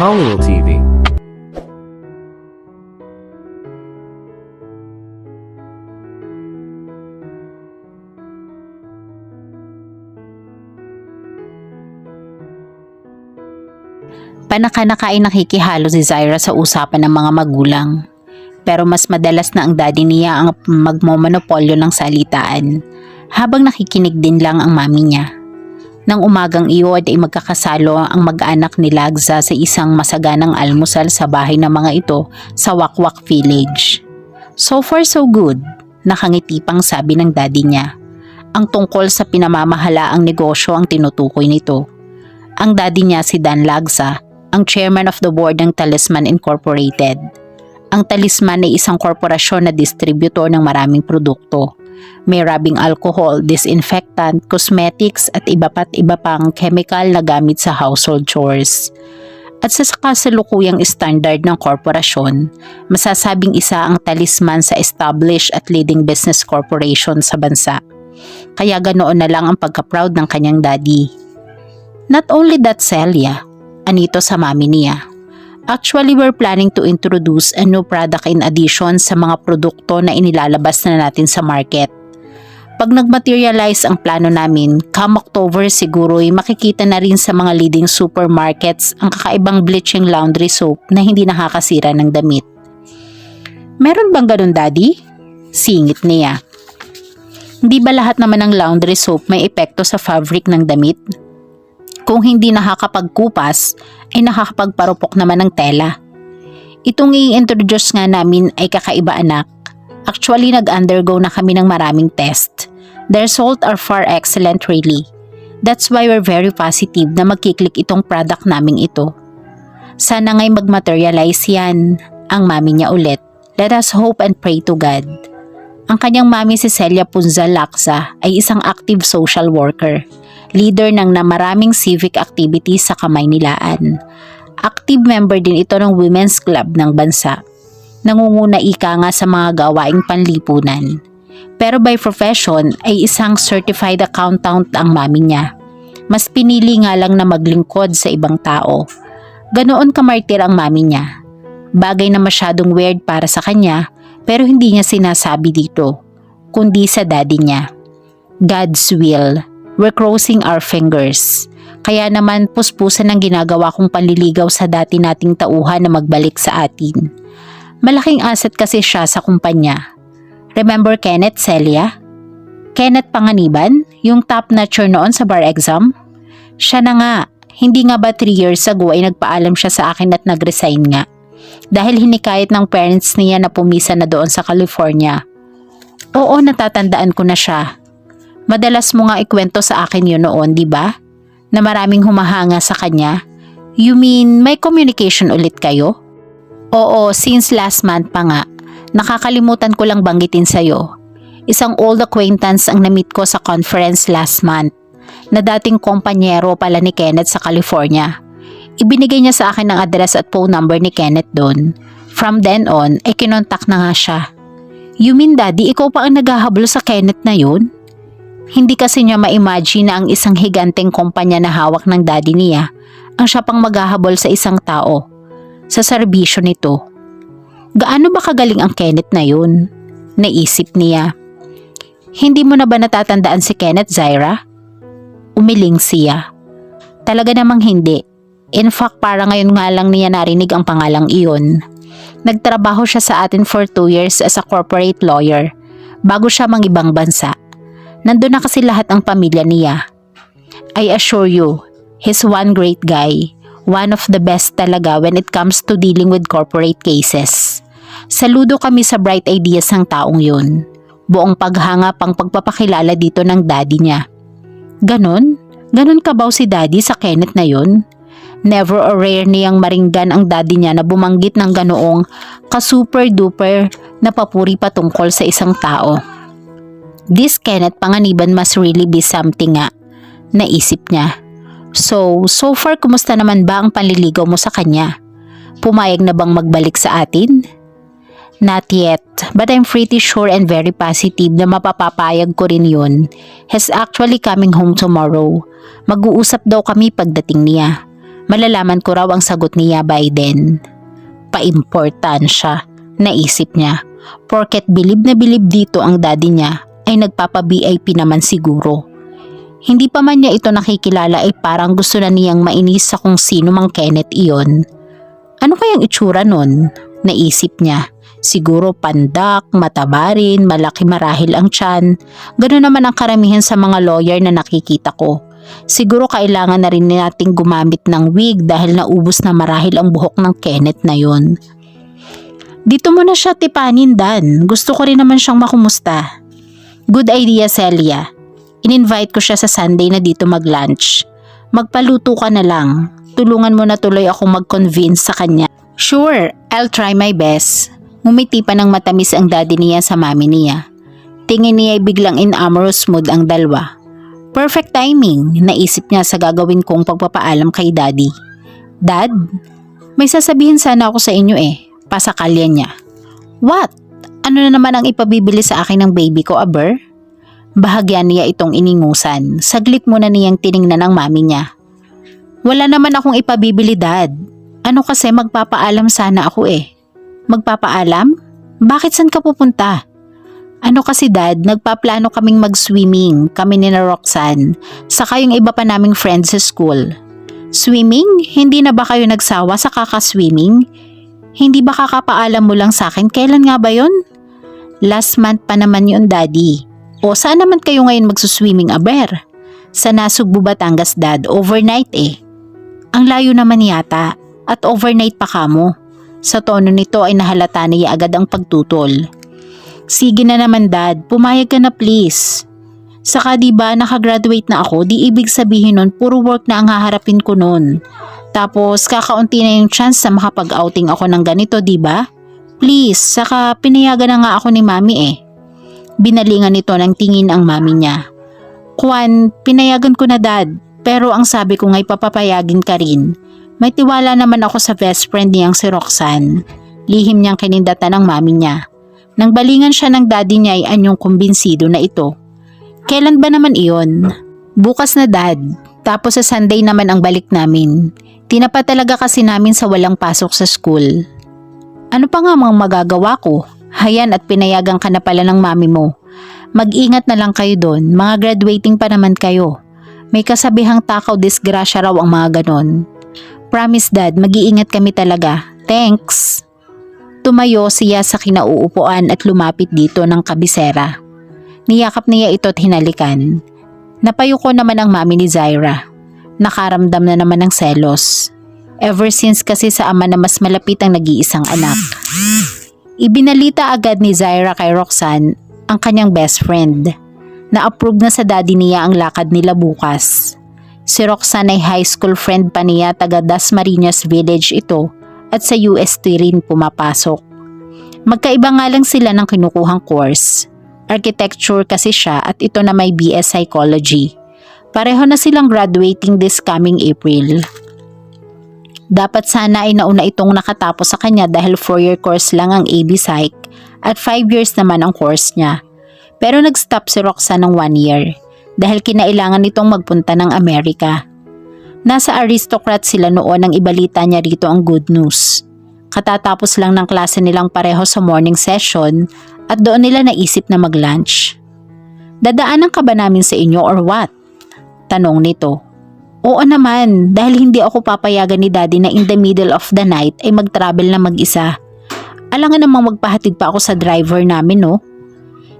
Colonial TV. Panaka-naka ay nakikihalo si Zyra sa usapan ng mga magulang. Pero mas madalas na ang daddy niya ang magmomonopolyo ng salitaan, habang nakikinig din lang ang mami niya. Nang umagang iyon ay magkakasalo ang mag-anak ni Lagza sa isang masaganang almusal sa bahay ng mga ito sa Wakwak Village. So far so good, nakangiti pang sabi ng daddy niya. Ang tungkol sa pinamamahalaang negosyo ang tinutukoy nito. Ang daddy niya si Dan Lagza, ang chairman of the board ng Talisman Incorporated. Ang Talisman ay isang korporasyon na distributor ng maraming produkto. May rubbing alcohol, disinfectant, cosmetics at iba pang chemical na gamit sa household chores. At sa kasalukuyang standard ng korporasyon, masasabing isa ang Talisman sa established at leading business corporation sa bansa. Kaya ganoon na lang ang pagka-proud ng kanyang daddy. Not only that, Celia, anito sa mami niya. Actually, we're planning to introduce a new product in addition sa mga produkto na inilalabas na natin sa market. Pag nag-materialize ang plano namin, come October siguro'y makikita na rin sa mga leading supermarkets ang kakaibang bleaching laundry soap na hindi nakakasira ng damit. Meron bang ganun, Daddy? Singit niya. Hindi ba lahat naman ng laundry soap may epekto sa fabric ng damit? Kung hindi nakakapagkupas, ay nakakapagparupok naman ng tela. Itong i-introduce nga namin ay kakaiba, anak. Actually, nag-undergo na kami ng maraming test. The results are far excellent really. That's why we're very positive na magkiklik itong product naming ito. Sana nga'y mag-materialize yan, ang mami niya ulit. Let us hope and pray to God. Ang kanyang mami si Celia Punza Lagza ay isang active social worker. Leader ng maraming civic activities sa Kamaynilaan. Active member din ito ng Women's Club ng bansa. Nangunguna ika nga sa mga gawaing panlipunan. Pero by profession ay isang certified accountant ang mami niya. Mas pinili nga lang na maglingkod sa ibang tao. Ganoon kamartir ang mami niya. Bagay na masyadong weird para sa kanya pero hindi niya sinasabi dito, kundi sa daddy niya. God's will. We're crossing our fingers. Kaya naman puspusan ang ginagawa kong panliligaw sa dati nating tauhan na magbalik sa atin. Malaking asset kasi siya sa kumpanya. Remember Kenneth, Celia? Kenneth Panganiban, yung top notcher noon sa bar exam? Siya na nga, hindi nga ba 3 years ago ay nagpaalam siya sa akin at nag-resign nga. Dahil hinikayat ng parents niya na pumisa na doon sa California. Oo, natatandaan ko na siya. Madalas mo nga ikwento sa akin yun noon, di ba? Na maraming humahanga sa kanya. You mean may communication ulit kayo? Oo, since last month pa nga. Nakakalimutan ko lang banggitin sa'yo. Isang old acquaintance ang na-meet ko sa conference last month na dating kompanyero pala ni Kenneth sa California. Ibinigay niya sa akin ang address at phone number ni Kenneth doon. From then on, kinontak na nga siya. You mean daddy, ikaw pa ang naghahabol sa Kenneth na yun? Hindi kasi niya ma-imagine na ang isang higanteng kumpanya na hawak ng daddy niya ang siya pang maghahabol sa isang tao sa serbisyo nito. Gaano ba kagaling ang Kenneth na yun? Naisip niya. Hindi mo na ba natatandaan si Kenneth, Zyra? Umiling siya. Talaga namang hindi. In fact, para ngayon nga lang niya narinig ang pangalang iyon. Nagtrabaho siya sa atin for 2 years as a corporate lawyer bago siya mangibang bansa. Nandun na kasi lahat ang pamilya niya. I assure you, he's one great guy. One of the best talaga when it comes to dealing with corporate cases. Saludo kami sa bright ideas ng taong yun. Buong paghanga pang pagpapakilala dito ng daddy niya. Ganon? Ganon kabaw si daddy sa Kenneth na yun? Never or rare niyang maringgan ang daddy niya na bumanggit ng ganoong ka-super duper na papuri patungkol sa isang tao. This Kenneth Panganiban must really be something nga, naisip niya. So far kumusta naman ba ang panliligaw mo sa kanya? Pumayag na bang magbalik sa atin? Not yet, but I'm pretty sure and very positive na mapapapayag ko rin yun. He's actually coming home tomorrow. Mag-uusap daw kami pagdating niya. Malalaman ko raw ang sagot niya by then. Paimportansya, naisip niya. Porket bilib na bilib dito ang daddy niya, ay nagpapa-VIP naman siguro. Hindi pa man niya ito nakikilala ay parang gusto na niyang mainis sa kung sino mang Kenneth iyon. Ano kayang itsura nun? Naisip niya. Siguro pandak, matabarin, malaki marahil ang tiyan. Ganoon naman ang karamihan sa mga lawyer na nakikita ko. Siguro kailangan na rin nating gumamit ng wig dahil naubos na marahil ang buhok ng Kenneth na yon. Dito mo na siya tipanin, Dan. Gusto ko rin naman siyang makumusta. Good idea, Celia. In-invite ko siya sa Sunday na dito mag-lunch. Magpaluto ka na lang. Tulungan mo na tuloy ako mag-convince sa kanya. Sure, I'll try my best. Ngumiti pa ng matamis ang daddy niya sa mami niya. Tingin niya ay biglang in amorous mood ang dalawa. Perfect timing, naisip niya sa gagawin kong pagpapaalam kay daddy. Dad, may sasabihin sana ako sa inyo eh. Pasakalya niya. What? Ano na naman ang ipabibili sa akin ng baby ko, aber? Bahagyan niya itong iningusan. Saglit muna niyang tiningnan ang mami niya. Wala naman akong ipabibili, Dad. Ano kasi magpapaalam sana ako eh. Magpapaalam? Bakit saan ka pupunta? Ano kasi, Dad, nagpaplano kaming mag-swimming, kami ni na Roxanne, saka yung iba pa naming friends sa school. Swimming? Hindi na ba kayo nagsawa sa kaka-swimming? Hindi ba kakapaalam mo lang sa akin? Kailan nga ba yon? Last month pa naman yun, Daddy. O saan naman kayo ngayon magsuswimming, aber? Sa Nasugbu, Batangas, Dad. Overnight eh. Ang layo naman yata. At overnight pa kamo. Sa tono nito ay nahalata niya agad ang pagtutol. Sige na naman, Dad. Pumayag ka na please. Saka diba nakagraduate na ako, di ibig sabihin nun puro work na ang haharapin ko nun. Tapos kakaunti na yung chance na makapag-outing ako ng ganito, diba? Please, saka pinayagan na nga ako ni Mami eh. Binalingan nito ng tingin ang mami niya. Juan, pinayagan ko na, Dad, pero ang sabi ko nga'y papapayagin ka rin. May tiwala naman ako sa best friend niyang si Roxanne. Lihim niyang kinindatan ng mami niya. Nang balingan siya ng daddy niya ay anyong kumbinsido na ito. Kailan ba naman iyon? Bukas na, Dad. Tapos sa Sunday naman ang balik namin. Tinapa talaga kasi namin sa walang pasok sa school. Ano pa nga mga magagawa ko? Hayan at pinayagan ka na pala ng mami mo. Mag-ingat na lang kayo doon. Mga graduating pa naman kayo. May kasabihang takaw disgrasya raw ang mga ganon. Promise, Dad, mag-iingat kami talaga. Thanks. Tumayo siya sa kinauupuan at lumapit dito ng kabisera. Niyakap niya ito at hinalikan. Napayuko naman ang mami ni Zaira. Nakaramdam na naman ng selos. Ever since kasi sa ama na mas malapit ang nag-iisang anak. Ibinalita agad ni Zaira kay Roxanne ang kanyang best friend. Na-approve na sa daddy niya ang lakad nila bukas. Si Roxanne ay high school friend pa niya, taga Dasmariñas Village ito at sa UST rin pumapasok. Magkaiba nga lang sila ng kinukuhang course. Architecture kasi siya at ito na may BS Psychology. Pareho na silang graduating this coming April. Dapat sana ay nauna itong nakatapos sa kanya dahil 4-year course lang ang AB Psych at 5 years naman ang course niya. Pero nag-stop si Roxanne ng 1 year dahil kinailangan nitong magpunta ng Amerika. Nasa aristocrat sila noon nang ibalita niya rito ang good news. Katatapos lang ng klase nilang pareho sa morning session at doon nila naisip na mag-lunch. Dadaanan ka ba namin sa inyo or what? Tanong nito. Oo naman, dahil hindi ako papayagan ni Daddy na in the middle of the night ay mag-travel na mag-isa. Alangan namang magpahatid pa ako sa driver namin, no?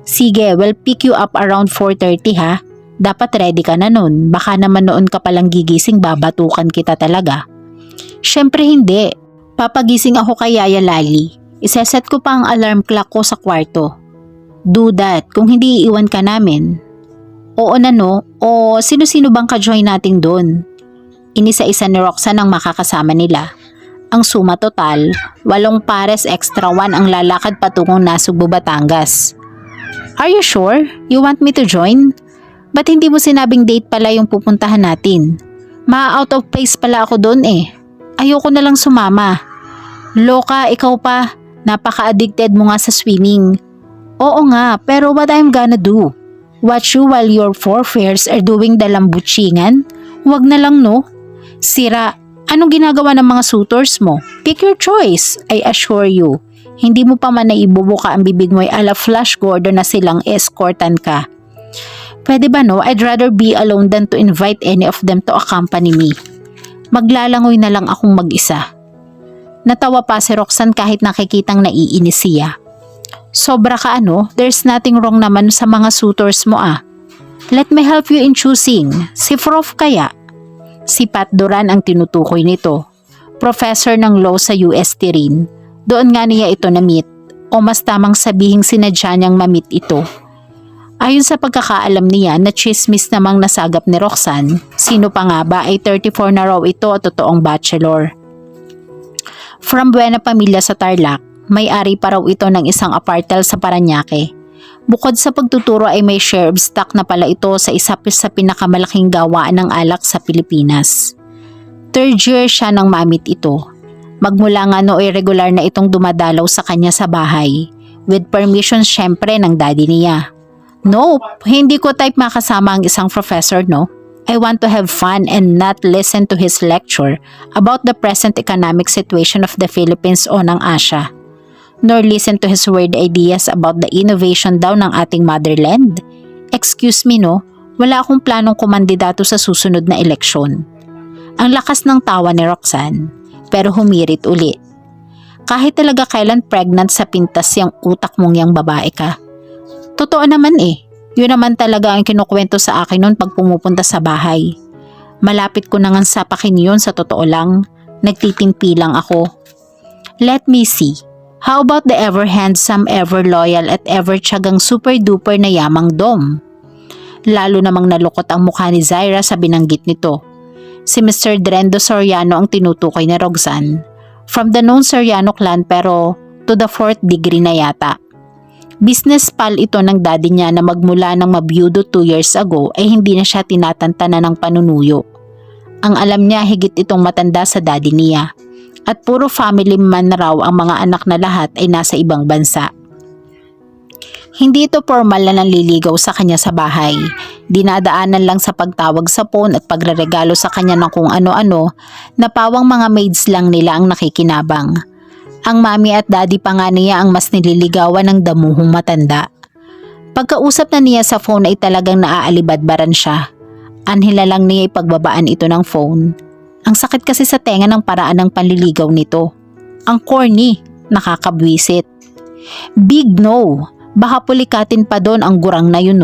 Sige, we'll pick you up around 4:30 ha. Dapat ready ka na nun, baka naman noon ka palang gigising babatukan kita talaga. Syempre hindi, papagising ako kay Yaya Lali. Iseset ko pa ang alarm clock ko sa kwarto. Do that, kung hindi iiwan ka namin. Oo na no, o sino-sino bang ka-join natin doon? Inisa-isa ni Roxanne ang makakasama nila. Ang suma total, 8 pares extra 1 ang lalakad patungong Nasugbu, Batangas. Are you sure? You want me to join? Ba't hindi mo sinabing date pala yung pupuntahan natin? Ma-out of place pala ako doon eh. Ayoko na lang sumama. Loka, ikaw pa. Napaka-addicted mo nga sa swimming. Oo nga, pero what I'm gonna do? Watch you while your forefares are doing the lambutsingan? Huwag na lang no. Sira, Anong ginagawa ng mga suitors mo? Pick your choice, I assure you. Hindi mo pa man naibubuka ang bibig mo ay ala Flash Gordon na silang escortan ka. Pwede ba no? I'd rather be alone than to invite any of them to accompany me. Maglalangoy na lang akong mag-isa. Natawa pa si Roxanne kahit nakikitang naiinis siya. Sobra ka there's nothing wrong naman sa mga suitors mo ah. Let me help you in choosing. Si Prof kaya? Si Pat Duran ang tinutukoy nito. Professor ng law sa UST rin. Doon nga niya ito na-meet. O mas tamang sabihing sinadya niyang ma-meet ito. Ayon sa pagkakaalam niya na chismis namang nasagap ni Roxanne, sino pa nga ba ay 34 na raw ito at totoong bachelor. From Buena Pamilya sa Tarlac, may-ari pa raw ito ng isang apartel sa Parañaque. Bukod sa pagtuturo ay may share of stock na pala ito sa isa sa pinakamalaking gawaan ng alak sa Pilipinas. Third year siya nang mamit ito. Magmula nga ay regular na itong dumadalaw sa kanya sa bahay. With permission syempre ng daddy niya. Nope, hindi ko type makasama ang isang professor I want to have fun and not listen to his lecture about the present economic situation of the Philippines o ng Asia. Nor listen to his weird ideas about the innovation daw ng ating motherland. Excuse me wala akong planong kumandidato sa susunod na eleksyon. Ang lakas ng tawa ni Roxanne, pero humirit uli. Kahit talaga kailan pregnant sa pintas yung utak mong yang babae ka. Totoo naman yun naman talaga ang kinukwento sa akin noon pag pumupunta sa bahay. Malapit ko na ngang sapakin yun sa totoo lang, nagtitimpi lang ako. Let me see. How about the ever handsome, ever loyal at ever tiyagang super duper na yamang Dom? Lalo namang nalukot ang mukha ni Zaira sa binanggit nito. Si Mr. Drendo Soriano ang tinutukoy ni Roxanne. From the known Soriano clan pero to the 4th degree na yata. Business pal ito ng daddy niya na magmula ng mabiyudo 2 years ago ay hindi na siya tinatantana ng panunuyo. Ang alam niya higit itong matanda sa daddy niya. At puro family man raw ang mga anak na lahat ay nasa ibang bansa. Hindi ito formal na nanliligaw sa kanya sa bahay. Dinadaanan lang sa pagtawag sa phone at pagreregalo sa kanya ng kung ano-ano na pawang mga maids lang nila ang nakikinabang. Ang mami at daddy pa nga niya ang mas nililigawan ng damuhong matanda. Pagkausap na niya sa phone ay talagang naaalibadbaran siya. Anhila lang niya ipagbabaan ito ng phone. Ang sakit kasi sa tenga ng paraan ng panliligaw nito. Ang corny, nakakabwisit. Big no, baka pulikatin pa doon ang gurang na yun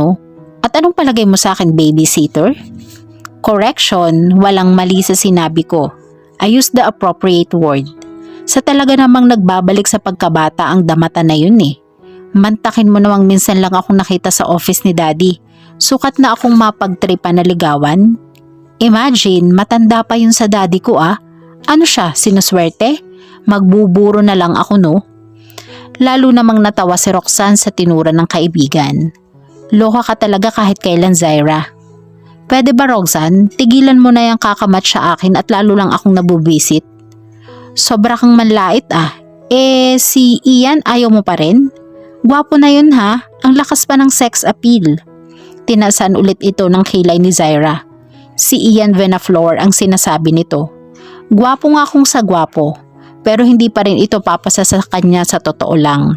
At anong palagay mo sa akin, babysitter? Correction, walang mali sa sinabi ko. I use the appropriate word. Sa talaga namang nagbabalik sa pagkabata ang damata na yun Mantakin mo namang minsan lang akong nakita sa office ni daddy. Sukat na akong mapagtripan na ligawan. Imagine, matanda pa yun sa daddy ko Ano siya, sinuswerte? Magbuburo na lang ako Lalo namang natawa si Roxanne sa tinura ng kaibigan. Loka ka talaga kahit kailan, Zaira. Pwede ba Roxanne, tigilan mo na yung kakamat sa akin at lalo lang akong nabubisit? Sobra kang manlait si Ian ayaw mo pa rin? Gwapo na yun ang lakas pa ng sex appeal. Tinasan ulit ito ng kilay ni Zaira. Si Ian Venaflor ang sinasabi nito. Gwapo nga kung sa gwapo, pero hindi pa rin ito papasa sa kanya sa totoo lang.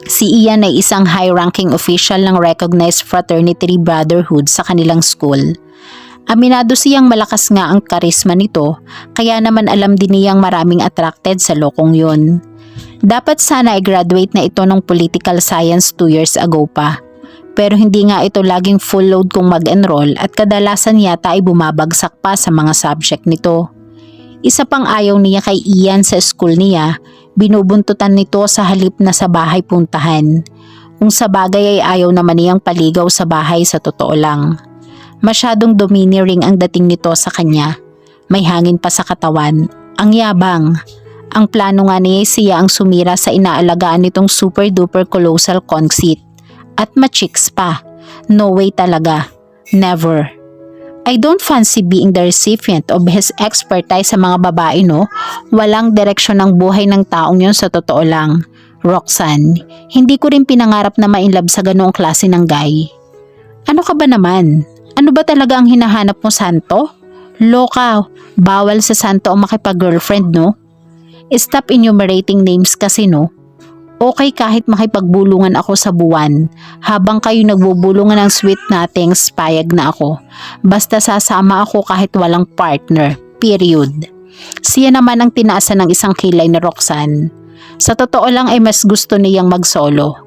Si Ian ay isang high-ranking official ng recognized fraternity brotherhood sa kanilang school. Aminado siyang malakas nga ang karisma nito, kaya naman alam din niyang maraming attracted sa lokong yun. Dapat sana i-graduate na ito ng political science 2 years ago pa. Pero hindi nga ito laging full load kung mag-enroll at kadalasan yata ay bumabagsak pa sa mga subject nito. Isa pang ayaw niya kay Ian sa school niya, binubuntutan nito sa halip na sa bahay puntahan. Kung sa bagay ay ayaw naman niyang paligaw sa bahay sa totoo lang. Masyadong domineering ang dating nito sa kanya. May hangin pa sa katawan. Ang yabang. Ang plano nga niya siya ang sumira sa inaalagaan nitong super duper colossal conceit. At ma-chicks pa. No way talaga. Never. I don't fancy being the recipient of his expertise sa mga babae Walang direksyon ng buhay ng taong yun sa totoo lang. Roxanne, hindi ko rin pinangarap na ma-inlove sa ganoong klase ng guy. Ano ka ba naman? Ano ba talaga ang hinahanap mo, Santo? Loka, bawal sa santo ang makipag-girlfriend, no? Stop enumerating names kasi, no? Okay kahit makipagbulungan ako sa buwan. Habang kayo nagbubulungan ng sweet nothings, payag na ako. Basta sasama ako kahit walang partner. Period. Siya naman ang tinaasan ng isang kilay na Roxanne. Sa totoo lang ay mas gusto niyang mag-solo.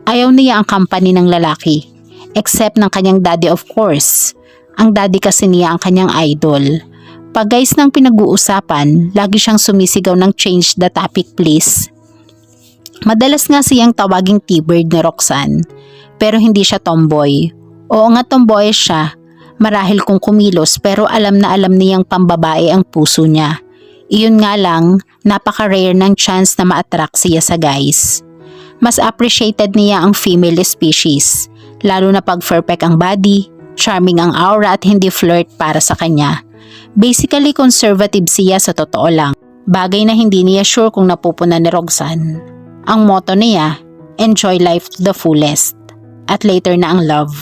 Ayaw niya ang company ng lalaki. Except ng kanyang daddy, of course. Ang daddy kasi niya ang kanyang idol. Pag guys nang pinag-uusapan, lagi siyang sumisigaw ng change the topic please. Madalas nga siyang tawaging T-bird ni Roxanne, pero hindi siya tomboy. Oo nga tomboy siya, marahil kung kumilos pero alam na alam niyang pambabae ang puso niya. Iyon nga lang, napaka-rare ng chance na ma-attract siya sa guys. Mas appreciated niya ang female species, lalo na pag perfect ang body, charming ang aura at hindi flirt para sa kanya. Basically conservative siya sa totoo lang, bagay na hindi niya sure kung napupunan ni Roxanne. Ang motto niya, enjoy life to the fullest. At later na ang love.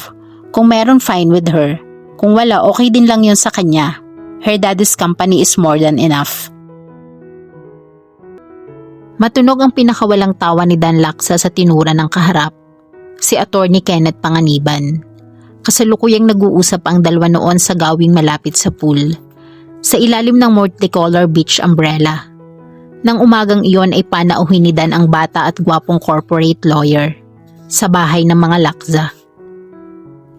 Kung meron fine with her, kung wala okay din lang yun sa kanya. Her daddy's company is more than enough. Matunog ang pinakawalang tawa ni Dan Laksa sa tinura ng kaharap, si Attorney Kenneth Panganiban. Kasalukuyang nag-uusap ang dalawa noon sa gawing malapit sa pool, sa ilalim ng multicolor beach umbrella. Nang umagang iyon ay panauhin ni Dan ang bata at gwapong corporate lawyer sa bahay ng mga Laksa.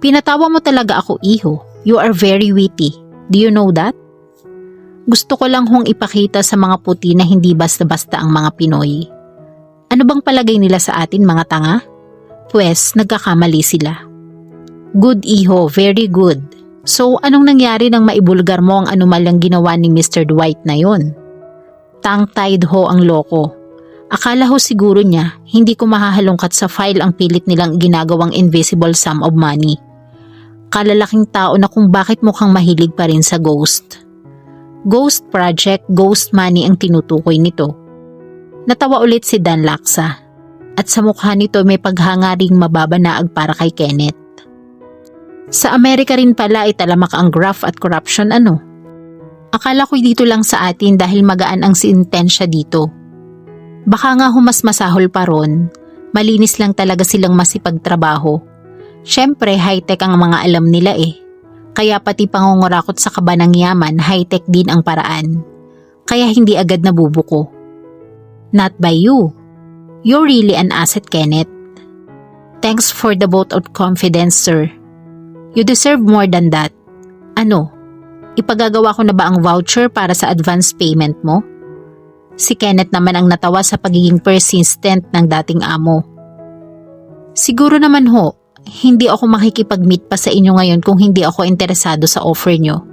Pinatawa mo talaga ako, iho. You are very witty. Do you know that? Gusto ko lang hong ipakita sa mga puti na hindi basta-basta ang mga Pinoy. Ano bang palagay nila sa atin mga tanga? Pwes, nagkakamali sila. Good iho, very good. So anong nangyari nang maibulgar mo ang anumalyang ginawa ni Mr. Dwight na yon? Tongue-tied ho ang loko. Akala ho siguro niya hindi ko mahahalungkat sa file ang pilit nilang ginagawang invisible sum of money. Kalalaking tao na kung bakit mukhang mahilig pa rin sa ghost. Ghost project, ghost money ang tinutukoy nito. Natawa ulit si Dan Laksa at sa mukha nito may paghangaring mababanaag para kay Kenneth. Sa Amerika rin pala ay talamak ang graft at corruption ano. Akala ko dito lang sa atin dahil magaan ang sintensya dito. Baka nga humas masahol pa ron, malinis lang talaga silang masipagtrabaho. Syempre high-tech ang mga alam nila eh. Kaya pati pangungurakot sa kaba ng yaman, high-tech din ang paraan. Kaya hindi agad nabubuko. Not by you. You're really an asset, Kenneth. Thanks for the vote of confidence, sir. You deserve more than that. Ano? Ipagagawa ko na ba ang voucher para sa advance payment mo? Si Kenneth naman ang natawa sa pagiging persistent ng dating amo. Siguro naman ho, hindi ako makikipag-meet pa sa inyo ngayon kung hindi ako interesado sa offer nyo.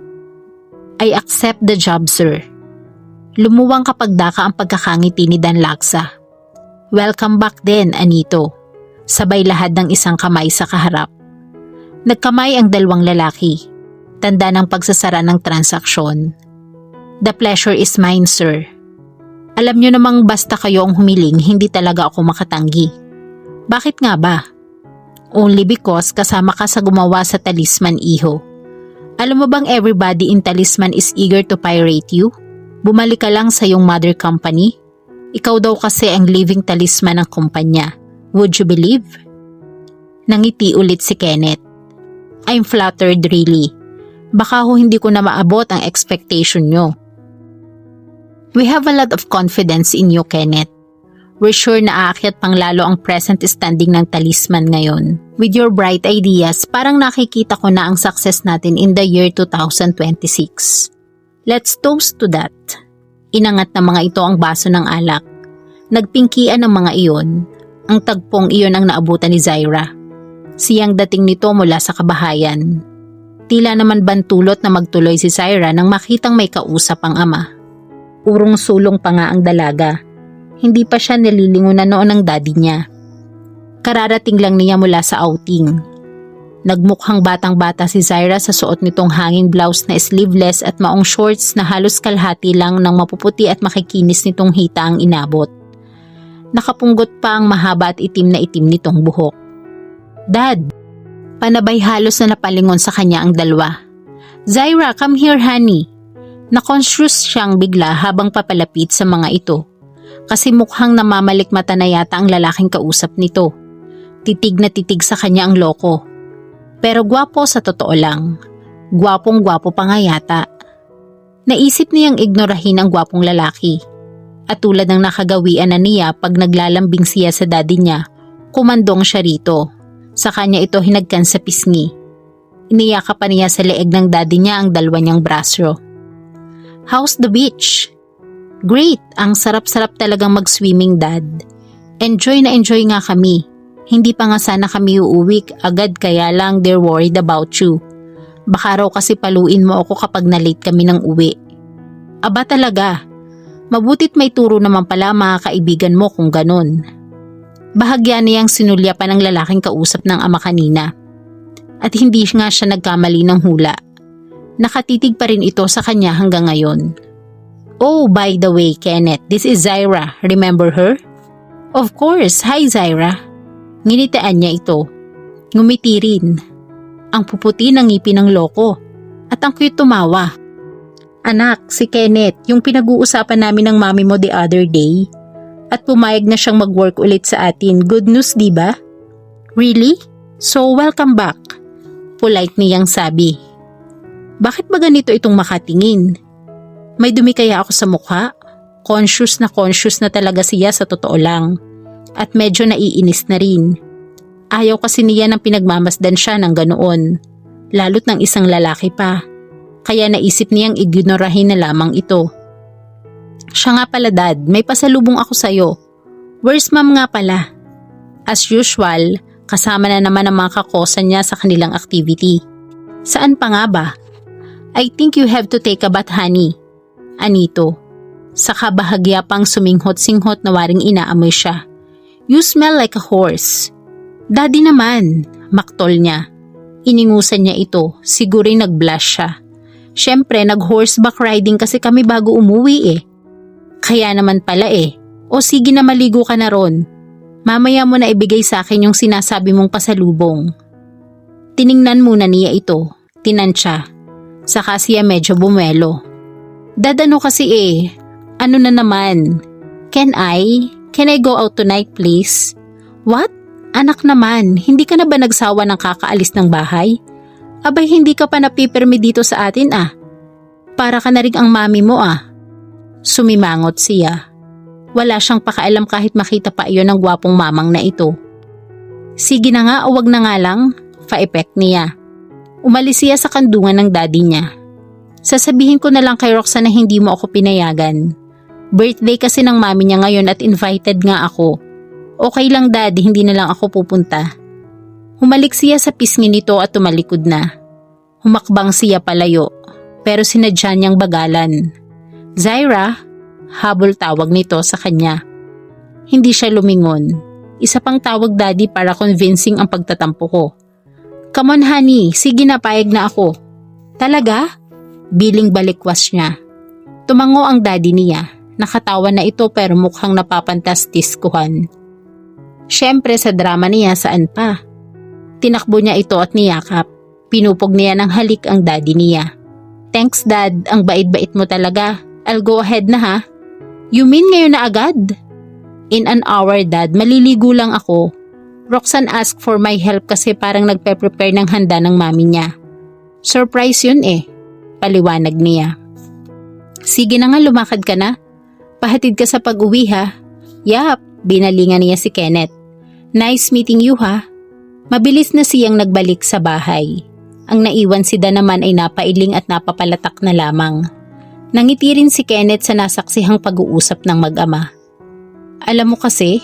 I accept the job, sir. Lumuwang kapag daka ang pagkakangiti ni Dan Laksa. Welcome back then, Anito. Sabay lahad ng isang kamay sa kaharap. Nagkamay ang dalawang lalaki. Tanda ng pagsasara ng transaksyon. The pleasure is mine, sir. Alam nyo namang basta kayo ang humiling, hindi talaga ako makatanggi. Bakit nga ba? Only because kasama ka sa gumawa sa talisman, iho. Alam mo bang everybody in talisman is eager to pirate you? Bumalik ka lang sa iyong mother company. Ikaw daw kasi ang living talisman ng kumpanya. Would you believe? Nangiti ulit si Kenneth. I'm flattered really. Baka ho hindi ko na maabot ang expectation nyo. We have a lot of confidence in you, Kenneth. We're sure na aakyat pang lalo ang present standing ng talisman ngayon. With your bright ideas, parang nakikita ko na ang success natin in the year 2026. Let's toast to that. Inangat ng mga ito ang baso ng alak. Nagpingkian ang mga iyon. Ang tagpong iyon ang naabutan ni Zaira. Siyang dating nito mula sa kabahayan. Tila naman bantulot na magtuloy si Zaira nang makitang may kausap ang ama. Urong sulong pa nga ang dalaga. Hindi pa siya nalilingunan noon ng daddy niya. Kararating lang niya mula sa outing. Nagmukhang batang-bata si Zaira sa suot nitong hanging blouse na sleeveless at maong shorts na halos kalahati lang ng mapuputi at makikinis nitong hita ang inabot. Nakapunggot pa ang mahaba at itim na itim nitong buhok. Dad! Panabay halos na napalingon sa kanya ang dalawa. Zaira, come here honey. Na-confuse siyang bigla habang papalapit sa mga ito. Kasi mukhang namamalikmata na yata ang lalaking kausap nito. Titig na titig sa kanya ang loko. Pero gwapo sa totoo lang. Gwapong-gwapo pa nga yata. Naisip niyang ignorahin ang gwapong lalaki. At tulad ng nakagawian na niya pag naglalambing siya sa daddy niya, kumandong siya rito. Sa kanya ito hinagkan sa pisngi. Iniyaka pa niya sa leeg ng daddy niya ang dalawa niyang braso. How's the beach? Great! Ang sarap-sarap talagang mag-swimming, Dad. Enjoy na enjoy nga kami. Hindi pa nga sana kami uuwi agad kaya lang they're worried about you. Baka raw kasi paluin mo ako kapag na-late kami ng uwi. Aba talaga. Mabutit may turo naman pala mga kaibigan mo kung ganun. Bahagya niyang sinulya pa ng lalaking kausap ng ama kanina. At hindi nga siya nagkamali ng hula. Nakatitig pa rin ito sa kanya hanggang ngayon. Oh, by the way, Kenneth, this is Zaira. Remember her? Of course, hi Zaira. Nginitaan niya ito. Ngumiti rin. Ang puputi ng ngipin ng loko. At ang cute tumawa. Anak, si Kenneth, yung pinag-uusapan namin ng mami mo the other day. At pumayag na siyang mag-work ulit sa atin. Good news, di ba? Really? So, welcome back. Polite niyang sabi. Bakit ba ganito itong makatingin? May dumi kaya ako sa mukha? Conscious na talaga siya sa totoo lang. At medyo naiinis na rin. Ayaw kasi niya ng pinagmamasdan siya ng ganoon. Lalo't ng isang lalaki pa. Kaya naisip niyang ignorahin na lamang ito. Siya nga pala Dad, may pasalubong ako sa'yo. Where's mom nga pala? As usual, kasama na naman ang mga kakosa niya sa kanilang activity. Saan pa nga ba? I think you have to take a bath, honey. Anito. Saka bahagya pang suminghot-singhot na waring inaamoy siya. You smell like a horse. Daddy naman, maktol niya. Iningusan niya ito, siguro'y nag-blush siya. Siyempre, nag-horseback riding kasi kami bago umuwi eh. Kaya naman pala eh. O sige na maligo ka na ron. Mamaya mo na ibigay sa akin yung sinasabi mong pasalubong. Tiningnan muna niya ito. Tinansya. Saka siya medyo bumelo. Dad, ano kasi eh? Ano na naman? Can I go out tonight please? What? Anak naman, hindi ka na ba nagsawa ng kakaalis ng bahay? Abay hindi ka pa napipirmi dito sa atin ah. Para ka na rin ang mami mo ah. Sumimangot siya. Wala siyang pakaalam kahit makita pa iyon ng gwapong mamang na ito. Sige na nga o wag na nga lang, fa-effect niya. Umalis siya sa kandungan ng daddy niya. Sasabihin ko na lang kay Roxanne na hindi mo ako pinayagan. Birthday kasi ng mami niya ngayon at invited nga ako. Okay lang daddy, hindi na lang ako pupunta. Humalik siya sa pisngi nito at tumalikod na. Humakbang siya palayo, pero sinadya niyang bagalan. Zaira, habol tawag nito sa kanya. Hindi siya lumingon. Isa pang tawag daddy para convincing ang pagtatampo ko. Come on honey, sige na payag na ako. Talaga? Biling balikwas niya. Tumango ang daddy niya. Nakatawa na ito pero mukhang napapantastiskuhan. Siyempre sa drama niya saan pa. Tinakbo niya ito at niyakap. Pinupog niya ng halik ang daddy niya. Thanks dad, ang bait-bait mo talaga. I'll go ahead na ha. You mean ngayon na agad? In an hour dad, maliligo lang ako. Roxanne asked for my help kasi parang nagpe-prepare ng handa ng mami niya. Surprise yun eh, paliwanag niya. Sige na nga lumakad ka na. Pahatid ka sa pag-uwi ha. Yap, binalingan niya si Kenneth. Nice meeting you ha. Mabilis na siyang nagbalik sa bahay. Ang naiwan si Dan naman ay napailing at napapalatak na lamang. Nangiti rin si Kenneth sa nasaksihang pag-uusap ng mag-ama. Alam mo kasi,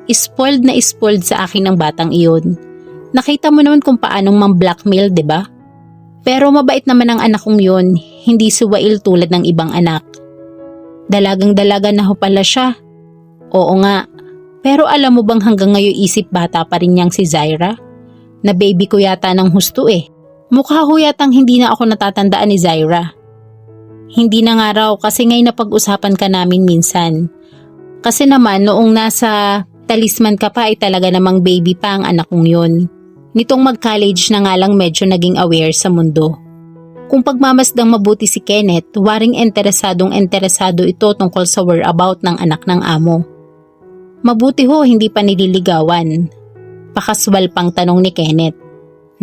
spoiled na spoiled sa akin ng batang iyon. Nakita mo naman kung paanong mang-blackmail, 'di ba? Pero mabait naman ang anak kong yun, hindi suwail tulad ng ibang anak. Dalagang-dalaga na ho pala siya. Oo nga, pero alam mo bang hanggang ngayon isip bata pa rin niyang si Zaira? Na baby ko yata ng husto eh. Mukha ho yatang hindi na ako natatandaan ni Zaira. Hindi na nga raw kasi ngayon napag-usapan ka namin minsan. Kasi naman noong nasa talisman ka pa ay talaga namang baby pa ang anak kong yun. Nitong mag-college na nga lang medyo naging aware sa mundo. Kung pagmamasdang mabuti si Kenneth, waring interesado ito tungkol sa whereabout ng anak ng amo. Mabuti ho hindi pa nililigawan. Pakaswal pang tanong ni Kenneth.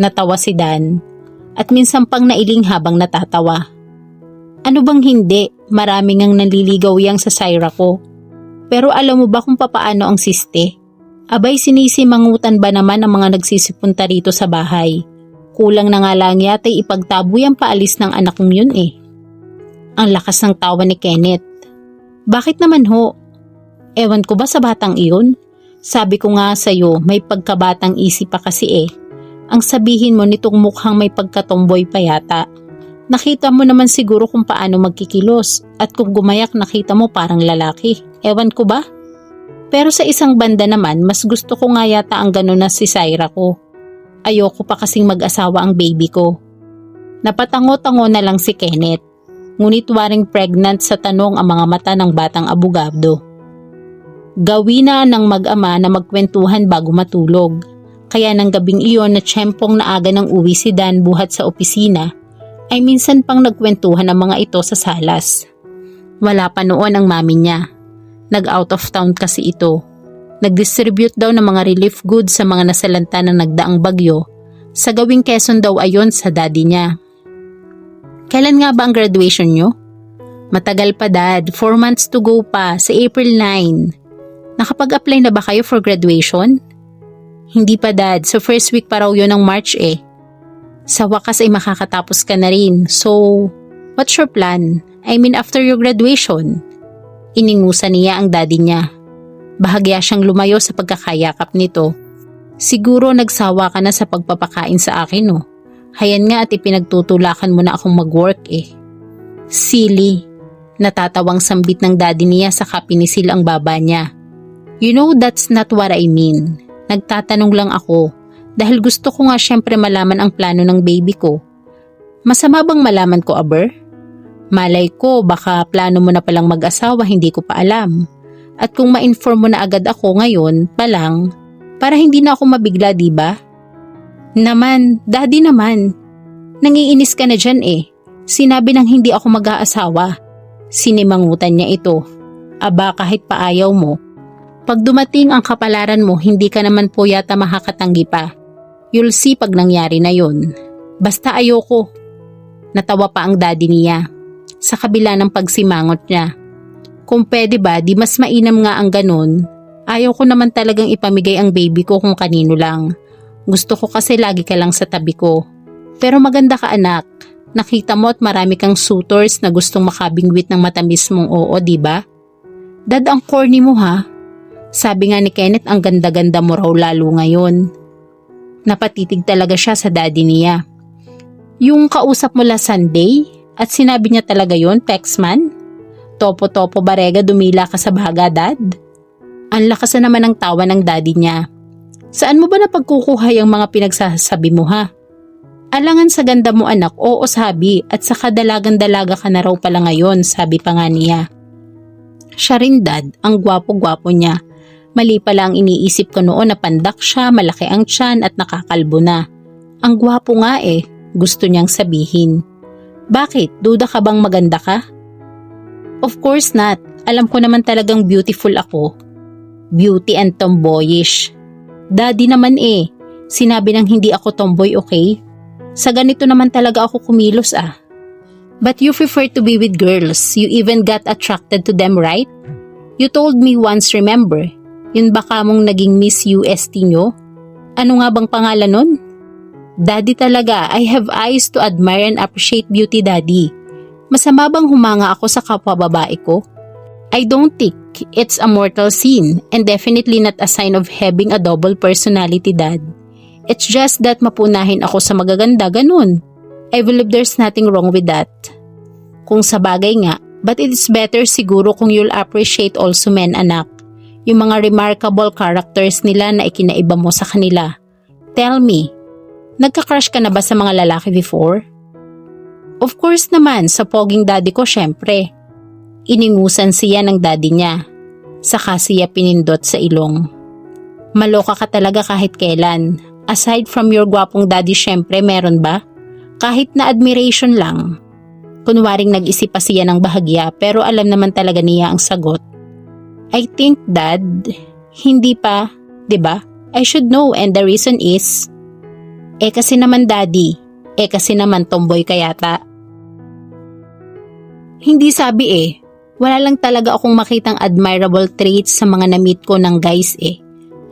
Natawa si Dan at minsan pang nailing habang natatawa. Ano bang hindi? Maraming ang naliligaw yang sa Syra ko. Pero alam mo ba kung papaano ang siste? Abay sinisimangutan ba naman ang mga nagsisipunta rito sa bahay? Kulang na nga lang yata'y ipagtabo yung paalis ng anak kong yun eh. Ang lakas ng tawa ni Kenneth. Bakit naman ho? Ewan ko ba sa batang iyon? Sabi ko nga sa'yo, may pagkabatang isip pa kasi eh. Ang sabihin mo nitong mukhang may pagkatomboy pa yata. Nakita mo naman siguro kung paano magkikilos at kung gumayak nakita mo parang lalaki. Ewan ko ba? Pero sa isang banda naman, mas gusto ko nga yata ang gano'n na si Syra ko. Ayoko pa kasing mag-asawa ang baby ko. Napatango-tango na lang si Kenneth. Ngunit waring pregnant sa tanong ang mga mata ng batang abogado. Gawin na ng mag-ama na magkwentuhan bago matulog. Kaya ng gabing iyon na tiyempong naaga ng uwi si Dan buhat sa opisina, ay minsan pang nagkwentuhan ang mga ito sa salas. Wala pa noon ang mami niya. Nag-out of town kasi ito. Nag-distribute daw ng mga relief goods sa mga nasalanta ng nagdaang bagyo. Sa gawing Quezon daw ayon sa daddy niya. Kailan nga ba ang graduation nyo? Matagal pa dad, 4 months to go pa, sa April 9. Nakapag-apply na ba kayo for graduation? Hindi pa dad, so first week pa raw yun ng March eh. Sa wakas ay makakatapos ka na rin, so what's your plan? I mean after your graduation? Iningusan niya ang daddy niya. Bahagya siyang lumayo sa pagkakayakap nito. Siguro nagsawa ka na sa pagpapakain sa akin no? Hayan nga at ipinagtutulakan mo na akong mag-work eh. Silly. Natatawang sambit ng daddy niya sa pinisil ang baba niya. You know that's not what I mean. Nagtatanong lang ako dahil gusto ko nga syempre malaman ang plano ng baby ko. Masama bang malaman ko aber? Malay ko baka plano mo na palang mag-asawa hindi ko pa alam. At kung ma-inform mo na agad ako ngayon pa lang, para hindi na ako mabigla diba? Naman, daddy naman. Nangiinis ka na dyan eh. Sinabi nang hindi ako mag-aasawa. Sinimangutan niya ito. Aba kahit pa ayaw mo. Pag dumating ang kapalaran mo, hindi ka naman po yata makakatanggi pa. You'll see pag nangyari na yon. Basta ayoko. Natawa pa ang daddy niya. Sa kabila ng pagsimangot niya. Kung pwede ba, di mas mainam nga ang ganun. Ayaw ko naman talagang ipamigay ang baby ko kung kanino lang. Gusto ko kasi lagi ka lang sa tabi ko. Pero maganda ka anak. Nakita mo at marami kang suitors na gustong makabingwit ng matamis mong oo, di ba? Dad, ang corny mo ha. Sabi nga ni Kenneth ang ganda-ganda mo raw lalo ngayon. Napatitig talaga siya sa daddy niya. Yung kausap mo last Sunday at sinabi niya talaga yon, Pexman? Topo-topo barega dumila ka sa baga, dad? Ang lakas na naman ng tawa ng daddy niya. Saan mo ba napagkukuha yung mga pinagsasabi mo ha? Alangan sa ganda mo anak, oo sabi at sa kadalagan-dalaga ka na raw pala ngayon, sabi pa nga niya. Siya rin dad, ang gwapo-gwapo niya. Mali pala ang iniisip ko noon na pandak siya, malaki ang tiyan at nakakalbo na. Ang gwapo nga eh, gusto niyang sabihin. Bakit? Duda ka bang maganda ka? Of course not. Alam ko naman talagang beautiful ako. Beauty and tomboyish. Daddy naman eh. Sinabi nang hindi ako tomboy, okay? Sa ganito naman talaga ako kumilos ah. But you prefer to be with girls. You even got attracted to them, right? You told me once, remember? Yun baka mong naging Miss UST nyo? Ano nga bang pangalan nun? Daddy talaga, I have eyes to admire and appreciate beauty, daddy. Masama bang humanga ako sa kapwa babae ko? I don't think it's a mortal sin and definitely not a sign of having a double personality, dad. It's just that mapunahin ako sa magaganda, ganun. I believe there's nothing wrong with that. Kung sa bagay nga, but it's better siguro kung you'll appreciate also men, anak. Yung mga remarkable characters nila na ikinaiba mo sa kanila. Tell me, nagka-crush ka na ba sa mga lalaki before? Of course naman, sa poging daddy ko syempre. Iningusan siya ng daddy niya. Saka siya pinindot sa ilong. Maloka ka talaga kahit kailan. Aside from your gwapong daddy syempre, meron ba? Kahit na admiration lang. Kunwaring nag-isip pa siya ng bahagya pero alam naman talaga niya ang sagot. I think, Dad, hindi pa, 'di ba? I should know and the reason is, kasi naman Daddy, kasi naman tomboy ka yata. Hindi sabi wala lang talaga akong makitang admirable traits sa mga na-meet ko ng guys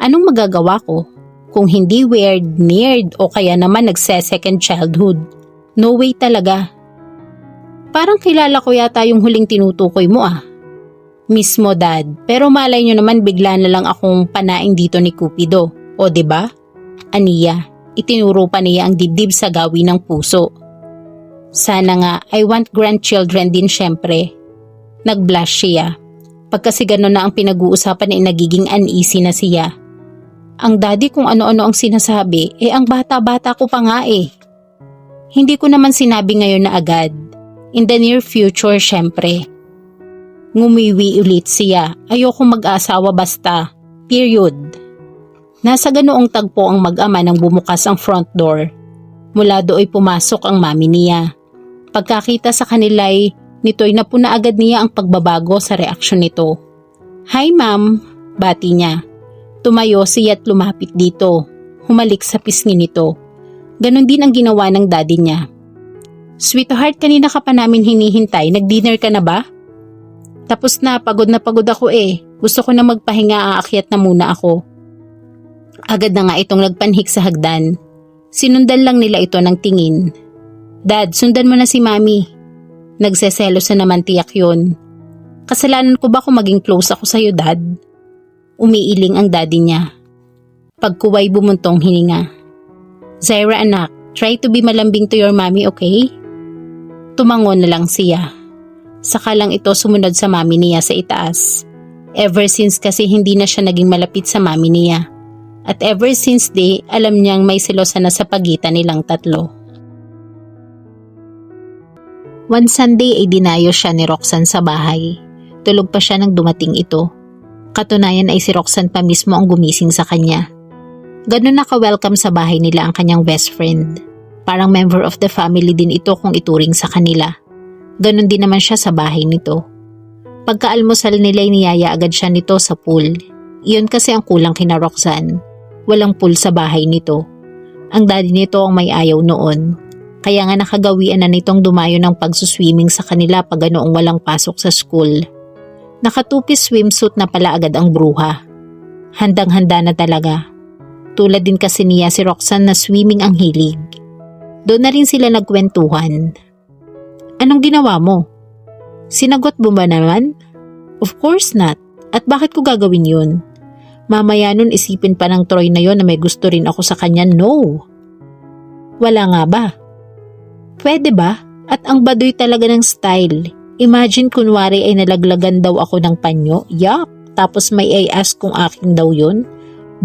Anong magagawa ko? Kung hindi weird, nerd o kaya naman nagse-second childhood. No way talaga. Parang kilala ko yata yung huling tinutukoy mo Mismo Dad, pero malay nyo naman bigla na lang akong panaing dito ni Cupido. O 'di ba? Aniya, itinuro pa niya ang dibdib sa gawi ng puso. Sana nga, I want grandchildren din syempre. Nag-blush siya. Pagkasi gano'n na ang pinag-uusapan nagiging uneasy na siya. Ang daddy kung ano-ano ang sinasabi, ang bata-bata ko pa nga Hindi ko naman sinabi ngayon na agad. In the near future, syempre. Ngumiwi ulit siya. Ayoko mag-asawa basta. Period. Nasa ganoong tagpo ang mag-ama nang bumukas ang front door. Mula do'y pumasok ang mami niya. Pagkakita sa kanila'y nito'y napuna agad niya ang pagbabago sa reaksyon nito. Hi ma'am, bati niya. Tumayo siya at lumapit dito. Humalik sa pisngi nito. Ganon din ang ginawa ng daddy niya. Sweetheart, kanina ka pa namin hinihintay. Nag-dinner ka na ba? Tapos na pagod ako Gusto ko na magpahinga, aakyat na muna ako. Agad na nga itong nagpanhik sa hagdan. Sinundan lang nila ito ng tingin. Dad, sundan mo na si Mami. Nagseselos na naman tiyak yun. Kasalanan ko ba kung maging close ako sa'yo, Dad? Umiiling ang daddy niya. Pagkuway bumuntong hininga. Zaira anak, try to be malambing to your mommy, okay? Tumangon na lang siya. Saka lang ito sumunod sa mami niya sa itaas. Ever since kasi hindi na siya naging malapit sa mami niya. At ever since alam niyang may selosa na sa pagitan nilang tatlo. One Sunday ay dinayo siya ni Roxanne sa bahay. Tulog pa siya nang dumating ito. Katunayan ay si Roxanne pa mismo ang gumising sa kanya. Ganun naka-welcome sa bahay nila ang kanyang best friend. Parang member of the family din ito kung ituring sa kanila. Ganun din naman siya sa bahay nito. Pagkaalmusal nila niyaya agad siya nito sa pool. Iyon kasi ang kulang kina Roxanne. Walang pool sa bahay nito. Ang daddy nito ang may ayaw noon. Kaya nga nakagawian na nitong dumayo ng pagsuswimming sa kanila pag ganoong walang pasok sa school. Nakatupis swimsuit na pala agad ang bruha. Handang-handa na talaga. Tulad din kasi niya si Roxanne na swimming ang hilig. Doon na rin sila nagkwentuhan. Anong ginawa mo? Sinagot mo ba naman? Of course not. At bakit ko gagawin yun? Mamaya nun isipin pa ng Troy na yon na may gusto rin ako sa kanya. No. Wala nga ba? Pwede ba? At ang baduy talaga ng style. Imagine kunwari ay nalaglagan daw ako ng panyo. Yuck! Tapos may ay ask kung akin daw yun.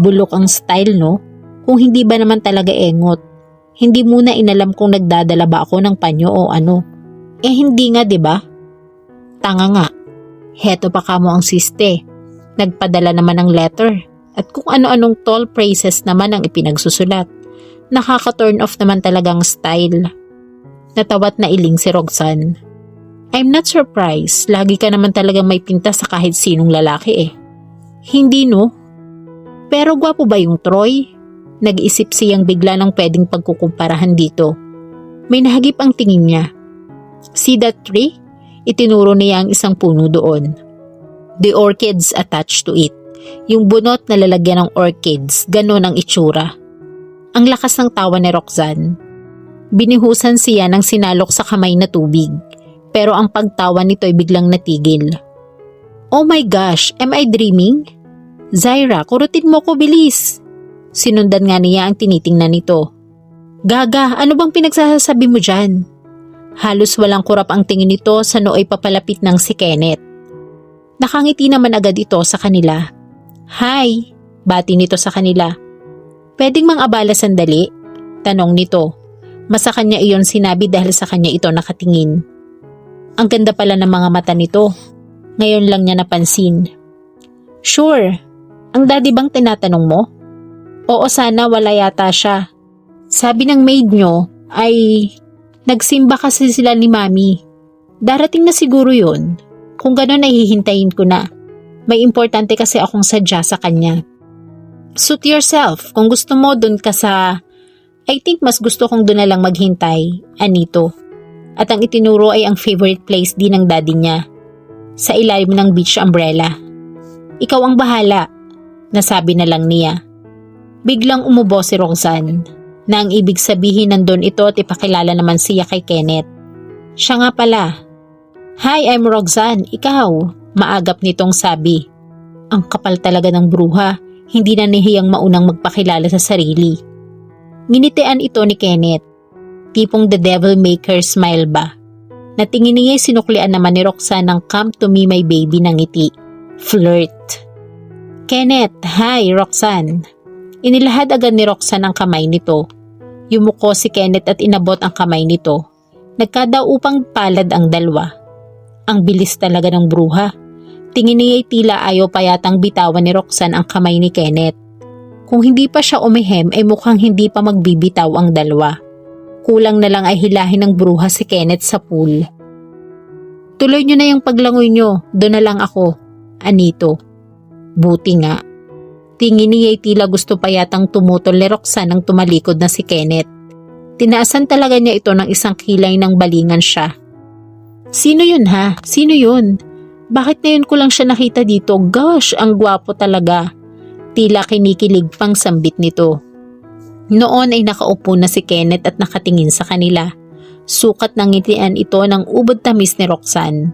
Bulok ang style, no? Kung hindi ba naman talaga engot. Hindi muna inalam kung nagdadala ba ako ng panyo o ano. Hindi nga, 'di ba? Tanga nga. Heto pa kamo ang siste. Nagpadala naman ng letter. At kung ano-anong tall phrases naman ang ipinagsusulat. Nakaka-turn off naman talagang style. Natawat na iling si Roxanne. I'm not surprised. Lagi ka naman talagang may pinta sa kahit sinong lalaki Hindi no? Pero gwapo ba yung Troy? Nag-isip siyang bigla ng pwedeng pagkukumparahan dito. May nahagip ang tingin niya. See that tree? Itinuro niya ang isang puno doon. The orchids attached to it. Yung bunot na lalagyan ng orchids, ganon ang itsura. Ang lakas ng tawa ni Roxanne. Binihusan siya ng sinalok sa kamay na tubig. Pero ang pagtawa nito ay biglang natigil. Oh my gosh, am I dreaming? Zaira, kurutin mo ko bilis. Sinundan nga niya ang tinitingnan nito. Gaga, ano bang pinagsasabi mo dyan? Halos walang kurap ang tingin nito sa nooy papalapit ng si Kenneth. Nakangiti naman agad ito sa kanila. Hi, bati nito sa kanila. Pwedeng mang-abala sandali? Tanong nito. Mas sa kanya iyon sinabi dahil sa kanya ito nakatingin. Ang ganda pala ng mga mata nito. Ngayon lang niya napansin. Sure, ang daddy bang tinatanong mo? Oo sana wala yata siya. Sabi ng maid nyo ay Nagsimba kasi sila ni Mami. Darating na siguro yun. Kung gano'n ay hihintayin ko na. May importante kasi akong sadya sa kanya. Suit yourself. Kung gusto mo dun ka sa... I think mas gusto kong dun na lang maghintay, Anito. At ang itinuro ay ang favorite place din ng daddy niya. Sa ilalim ng beach umbrella. Ikaw ang bahala, nasabi na lang niya. Biglang umubo si Roxanne, na ang ibig sabihin nandun ito at ipakilala naman siya kay Kenneth. Siya nga pala. Hi, I'm Roxanne. Ikaw, maagap nitong sabi. Ang kapal talaga ng bruha, hindi na nihiyang maunang magpakilala sa sarili. Nginitian ito ni Kenneth. Tipong the devil maker smile ba? Natingin niya'y sinuklian naman ni Roxanne ng come to me my baby ng ngiti. Flirt. Kenneth, hi Roxanne. Inilahad agad ni Roxanne ang kamay nito. Yumuko si Kenneth at inabot ang kamay nito. Nagkadaupang palad ang dalawa. Ang bilis talaga ng bruha. Tingin niya'y tila ayaw pa yatang bitawan ni Roxanne ang kamay ni Kenneth. Kung hindi pa siya umihem ay mukhang hindi pa magbibitaw ang dalawa. Kulang na lang ay hilahin ng bruha si Kenneth sa pool. Tuloy nyo na yung paglangoy nyo, doon na lang ako, Anito. Buti nga. Tingin niya'y tila gusto pa yatang tumutol ni Roxanne nang tumalikod na si Kenneth. Tinaasan talaga niya ito ng isang kilay ng balingan siya. Sino yun ha? Sino yun? Bakit ngayon ko lang siya nakita dito? Gosh, ang gwapo talaga. Tila kinikilig pang sambit nito. Noon ay nakaupo na si Kenneth at nakatingin sa kanila. Sukat ng ngitian ito ng ubod tamis ni Roxanne.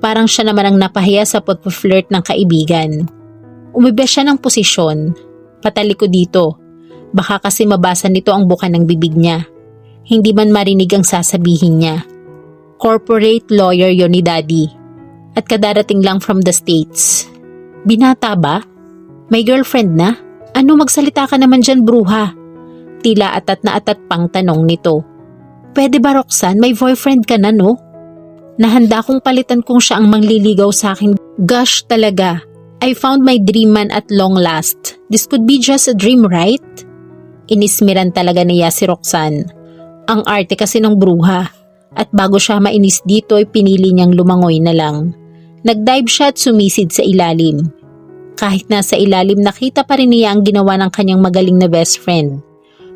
Parang siya naman ang napahiya sa pagpa-flirt ng kaibigan. Umiba siya ng posisyon. Pataliko dito. Baka kasi mabasa nito ang buka ng bibig niya. Hindi man marinig ang sasabihin niya. Corporate lawyer yon ni Daddy. At kadarating lang from the States. Binata ba? May girlfriend na? Ano magsalita ka naman dyan, bruha? Tila atat na atat pang tanong nito. Pwede ba Roxanne, may boyfriend ka na no? Nahanda kong palitan kung siya ang mangliligaw sa akin. Gosh talaga. I found my dream man at long last. This could be just a dream, right? Inismiran talaga niya si Roxanne. Ang arte kasi ng bruha. At bago siya mainis dito ay pinili niyang lumangoy na lang. Nagdive siya at sumisid sa ilalim. Kahit nasa ilalim nakita pa rin niya ang ginawa ng kanyang magaling na best friend.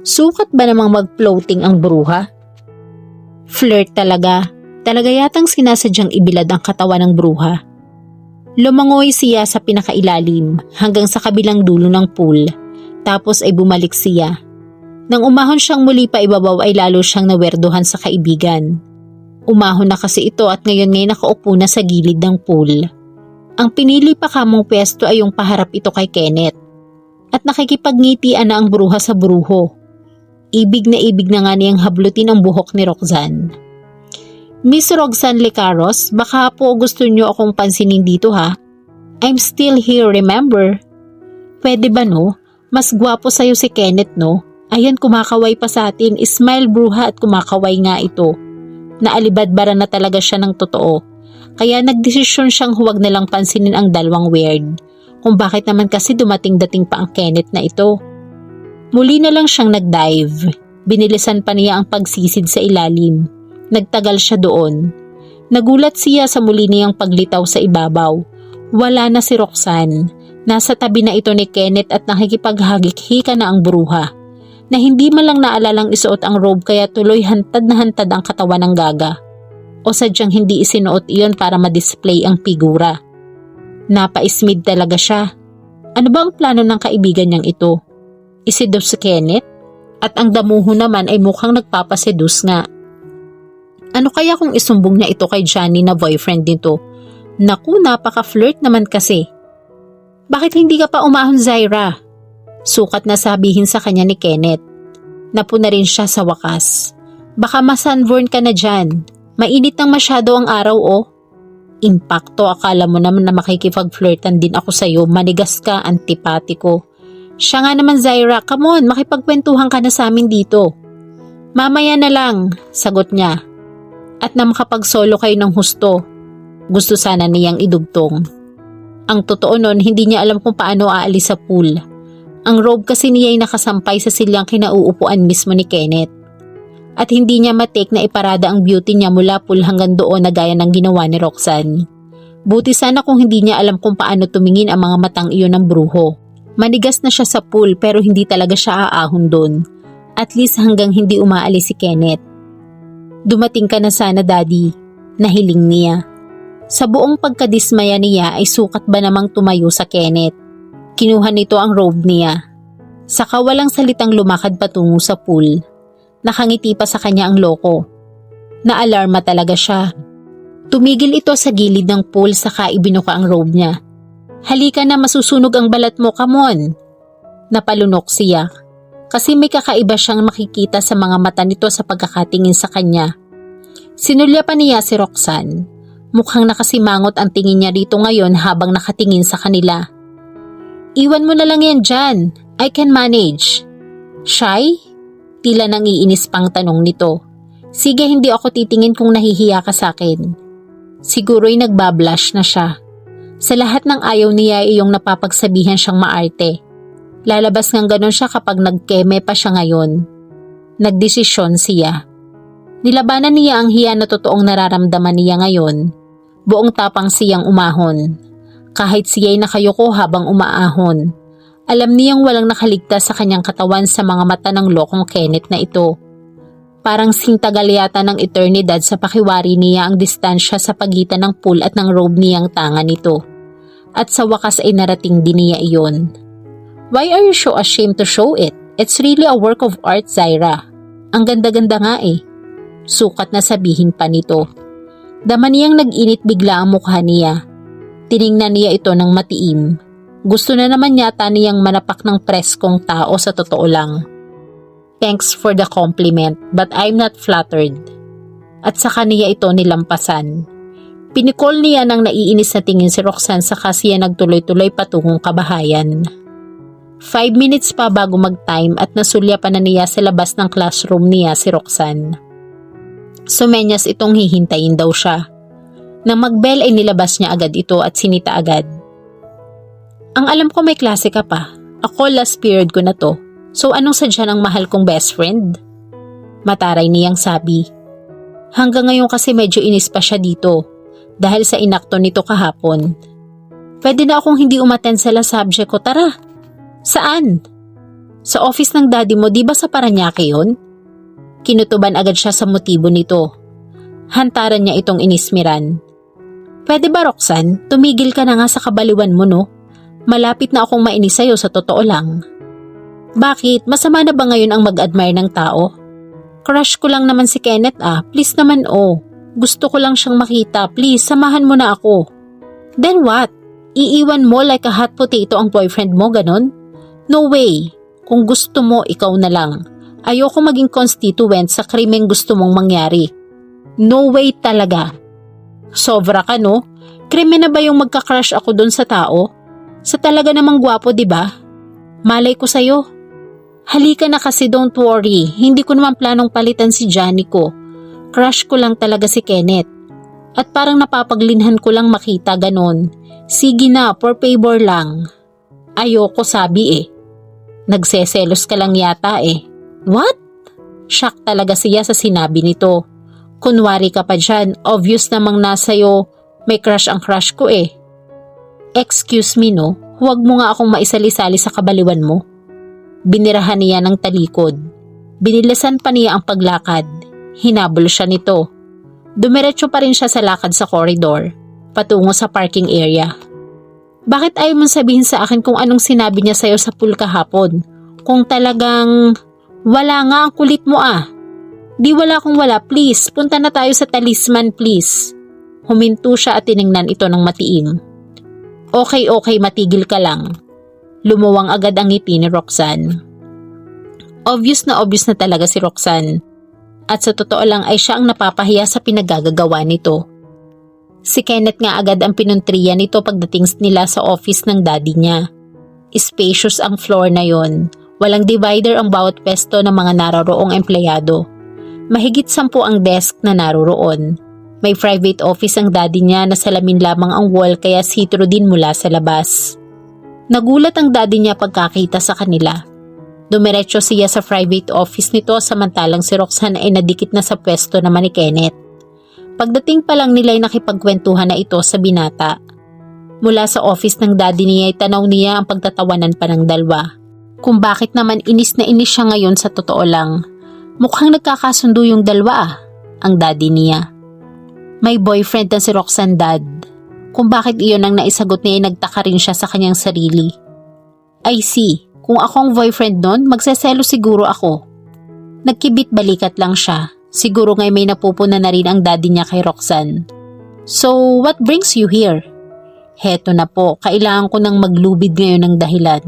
Sukat ba namang mag-floating ang bruha? Flirt talaga. Talaga yatang sinasadyang ibilad ang katawan ng bruha. Lumangoy siya sa pinakailalim hanggang sa kabilang dulo ng pool. Tapos ay bumalik siya. Nang umahon siyang muli pa ibabaw ay lalo siyang nawerduhan sa kaibigan. Umahon na kasi ito at ngayon nakaupo na sa gilid ng pool. Ang pinili pa kamong pwesto ay yung paharap ito kay Kenneth. At nakikipagnitian na ang bruha sa bruho. Ibig na nga niyang hablutin ang buhok ni Roxanne. Miss Roxanne Lecaros, baka po gusto niyo akong pansinin dito ha? I'm still here, remember? Pwede ba no? Mas gwapo sa'yo si Kenneth no? Ayan kumakaway pa sa atin, smile bruha at kumakaway nga ito. Naalibadbara na talaga siya ng totoo. Kaya nagdesisyon siyang huwag na lang pansinin ang dalawang weird. Kung bakit naman kasi dumating-dating pa ang Kenneth na ito. Muli na lang siyang nagdive. Binilisan pa niya ang pagsisid sa ilalim. Nagtagal siya doon. Nagulat siya sa muli niyang paglitaw sa ibabaw. Wala na si Roxanne. Nasa tabi na ito ni Kenneth at nakikipaghagik-hika na ang bruha. Na hindi man lang naalalang isuot ang robe kaya tuloy hantad na hantad ang katawan ng Gaga. O sadyang hindi isinuot iyon para ma-display ang figura. Napaismid talaga siya. Ano ba ang plano ng kaibigan niyang ito? Iseduce si Kenneth? At ang damuho naman ay mukhang nagpapaseduce nga. Ano kaya kung isumbong niya ito kay Johnny na boyfriend nito? Naku, napaka-flirt naman kasi. Bakit hindi ka pa umahon, Zaira? Sukat na sabihin sa kanya ni Kenneth. Napuna rin siya sa wakas. Baka ma-sunburn ka na dyan. Mainit nang masyado ang araw oh. Impakto, akala mo naman na makikipag-flirtan din ako sa'yo. Manigas ka, antipatiko. Siya nga naman Zaira, come on, makipagkwentuhan ka na sa amin dito. Mamaya na lang, sagot niya. At na makapag-solo kayo ng husto. Gusto sana niyang idugtong. Ang totoo nun, hindi niya alam kung paano aalis sa pool. Ang robe kasi niya ay nakasampay sa silyang kinauupuan mismo ni Kenneth. At hindi niya matake na iparada ang beauty niya mula pool hanggang doon na gaya ng ginawa ni Roxanne. Buti sana kung hindi niya alam kung paano tumingin ang mga matang iyon ng bruho. Manigas na siya sa pool pero hindi talaga siya aahon doon. At least hanggang hindi umaalis si Kenneth. Dumating ka na sana, Daddy, nahiling niya. Sa buong pagkadismaya niya ay sukat ba namang tumayo sa Kenneth. Kinuha nito ang robe niya. Saka walang salitang lumakad patungo sa pool. Nakangiti pa sa kanya ang loko. Naalarma talaga siya. Tumigil ito sa gilid ng pool saka ibinuka ang robe niya. Halika na, masusunog ang balat mo, come on. Napalunok siya. Kasi may kakaiba siyang makikita sa mga mata nito sa pagkakatingin sa kanya. Sinulya pa niya si Roxanne. Mukhang nakasimangot ang tingin niya rito ngayon habang nakatingin sa kanila. Iwan mo na lang yan dyan. I can manage. Shy? Tila nang iinis pang tanong nito. Sige, hindi ako titingin kung nahihiya ka sa akin. Siguro'y nagbablush na siya. Sa lahat ng ayaw niya ay iyong napapagsabihan siyang maarte. Lalabas ng ganon siya kapag nagkeme pa siya ngayon. Nagdesisyon siya. Nilabanan niya ang hiya na totoong nararamdaman niya ngayon. Buong tapang siyang umahon. Kahit siya'y nakayuko habang umaahon. Alam niyang walang nakaligtas sa kanyang katawan sa mga mata ng lokong Kenneth na ito. Parang sintagal yata ng eternidad sa pakiwari niya ang distansya sa pagitan ng pool at ng robe niyang tanga nito. At sa wakas ay narating din niya iyon. Why are you so ashamed to show it? It's really a work of art, Zaira. Ang ganda-ganda nga eh. Sukat na sabihin pa nito. Dama niyang nag-init bigla ang mukha niya. Tiningnan niya ito ng matiim. Gusto na naman yata niyang manapak ng preskong tao sa totoo lang. Thanks for the compliment, but I'm not flattered. At saka niya ito nilampasan. Pinikol niya ng naiinis na tingin si Roxanne saka siya nagtuloy-tuloy patungong kabahayan. 5 minutes pa bago mag-time at nasulya pa na niya sa labas ng classroom niya si Roxanne. Sumenyas itong hihintayin daw siya. Nang mag-bell ay nilabas niya agad ito at sinita agad. Ang alam ko may klase ka pa. Ako last period ko na to. So anong sadya ng mahal kong best friend? Mataray niyang sabi. Hanggang ngayon kasi medyo inis pa siya dito. Dahil sa inakto nito kahapon. Pwede na akong hindi umattend sa last subject ko. Tara. Saan? Sa office ng daddy mo, di ba sa Paranaque yun? Kinutuban agad siya sa motibo nito. Hantaran niya itong inismiran. Pwede ba, Roxanne? Tumigil ka na nga sa kabaliwan mo, no? Malapit na akong mainis sa'yo sa totoo lang. Bakit? Masama na ba ngayon ang mag-admire ng tao? Crush ko lang naman si Kenneth ah. Please naman oh. Gusto ko lang siyang makita. Please, samahan mo na ako. Then what? Iiwan mo like a hot potato ang boyfriend mo, ganon? No way. Kung gusto mo, ikaw na lang. Ayoko maging constituent sa krimeng gusto mong mangyari. No way talaga. Sobra ka no? Krimen na ba yung magka-crush ako dun sa tao? Sa talaga namang gwapo, di ba? Malay ko sa'yo. Halika na kasi, don't worry. Hindi ko naman planong palitan si Johnny ko. Crush ko lang talaga si Kenneth. At parang napapaglinhan ko lang makita ganon. Sige na, for favor lang. Ayoko sabi eh. Nagseselos ka lang yata eh. What? Shock talaga siya sa sinabi nito. Kunwari ka pa dyan, obvious namang nasa'yo may crush ang crush ko eh. Excuse me no, huwag mo nga akong maisali-sali sa kabaliwan mo. Binirahan niya ng talikod. Binilasan pa niya ang paglakad. Hinabol siya nito. Dumiretso pa rin siya sa lakad sa corridor, patungo sa parking area. Bakit ayaw mong sabihin sa akin kung anong sinabi niya sa'yo sa pool kahapon? Kung talagang wala nga ang kulit mo ah. Di wala kung wala, please. Punta na tayo sa talisman, please. Huminto siya at tiningnan ito ng matiim. Okay, matigil ka lang. Lumuwang agad ang ngiti ni Roxanne. Obvious na talaga si Roxanne. At sa totoo lang ay siya ang napapahiya sa pinagagagawa nito. Si Kenneth nga agad ang pinuntriya nito pagdating nila sa office ng daddy niya. Spacious ang floor na yon. Walang divider ang bawat pwesto ng mga naroroong empleyado. Mahigit 10 ang desk na naroroon. May private office ang daddy niya na salamin lamang ang wall kaya see-through din mula sa labas. Nagulat ang daddy niya pagkakita sa kanila. Dumiretso siya sa private office nito samantalang si Roxanne ay nadikit na sa pwesto naman ni Kenneth. Pagdating pa lang nila ay nakipagkwentuhan na ito sa binata. Mula sa office ng daddy niya ay tanaw niya ang pagtatawanan pa ng dalawa. Kung bakit naman inis na inis siya ngayon sa totoo lang. Mukhang nagkakasundo yung dalawa ang daddy niya. May boyfriend na si Roxanne, dad. Kung bakit iyon ang naisagot niya ay nagtaka rin siya sa kanyang sarili. I see. Kung ako ang boyfriend nun, magseselo siguro ako. Nagkibit balikat lang siya. Siguro ngay may napupuna na rin ang daddy niya kay Roxanne. So, what brings you here? Heto na po, kailangan ko nang maglubid ngayon ng dahilan.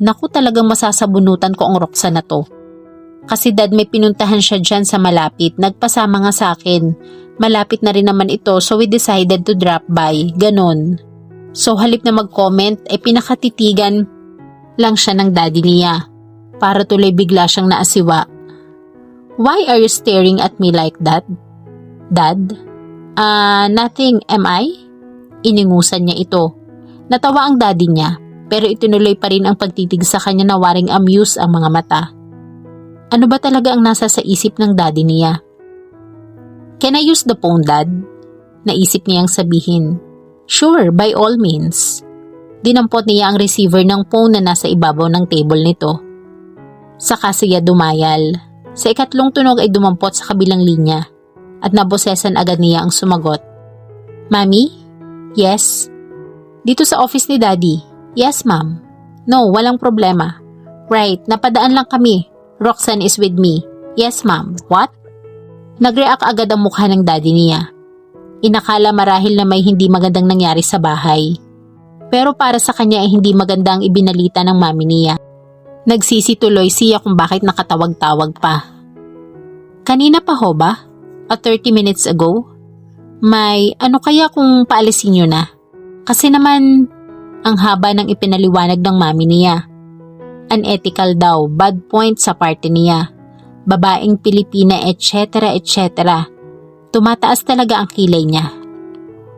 Naku, talagang masasabunutan ko ang Roxanne na to. Kasi dad, may pinuntahan siya dyan sa malapit. Nagpasama nga sa akin. Malapit na rin naman ito, so we decided to drop by. Ganon. So halip na mag-comment, ay pinakatitigan lang siya ng daddy niya. Para tuloy bigla siyang naasiwa. Why are you staring at me like that? Dad? Nothing, am I? Iningusan niya ito. Natawa ang daddy niya, pero itinuloy pa rin ang pagtitig sa kanya na waring amuse ang mga mata. Ano ba talaga ang nasa sa isip ng daddy niya? Can I use the phone, dad? Naisip niyang sabihin. Sure, by all means. Dinampot niya ang receiver ng phone na nasa ibabaw ng table nito. Saka siya dumayal. Sa ikatlong tunog ay dumampot sa kabilang linya at nabosesan agad niya ang sumagot. Mami? Yes? Dito sa office ni daddy? Yes, ma'am. No, walang problema. Right, napadaan lang kami. Roxanne is with me. Yes, ma'am. What? Nag-react agad ang mukha ng daddy niya. Inakala marahil na may hindi magandang nangyari sa bahay. Pero para sa kanya ay hindi maganda ang ibinalita ng mami niya. Nagsisituloy siya kung bakit nakatawag-tawag pa. Kanina pa ho ba? 30 minutes ago? May ano kaya kung paalisin nyo na? Kasi naman ang haba ng ipinaliwanag ng mami niya. Unethical daw, bad point sa party niya. Babaeng Pilipina, etc. etc. Tumataas talaga ang kilay niya.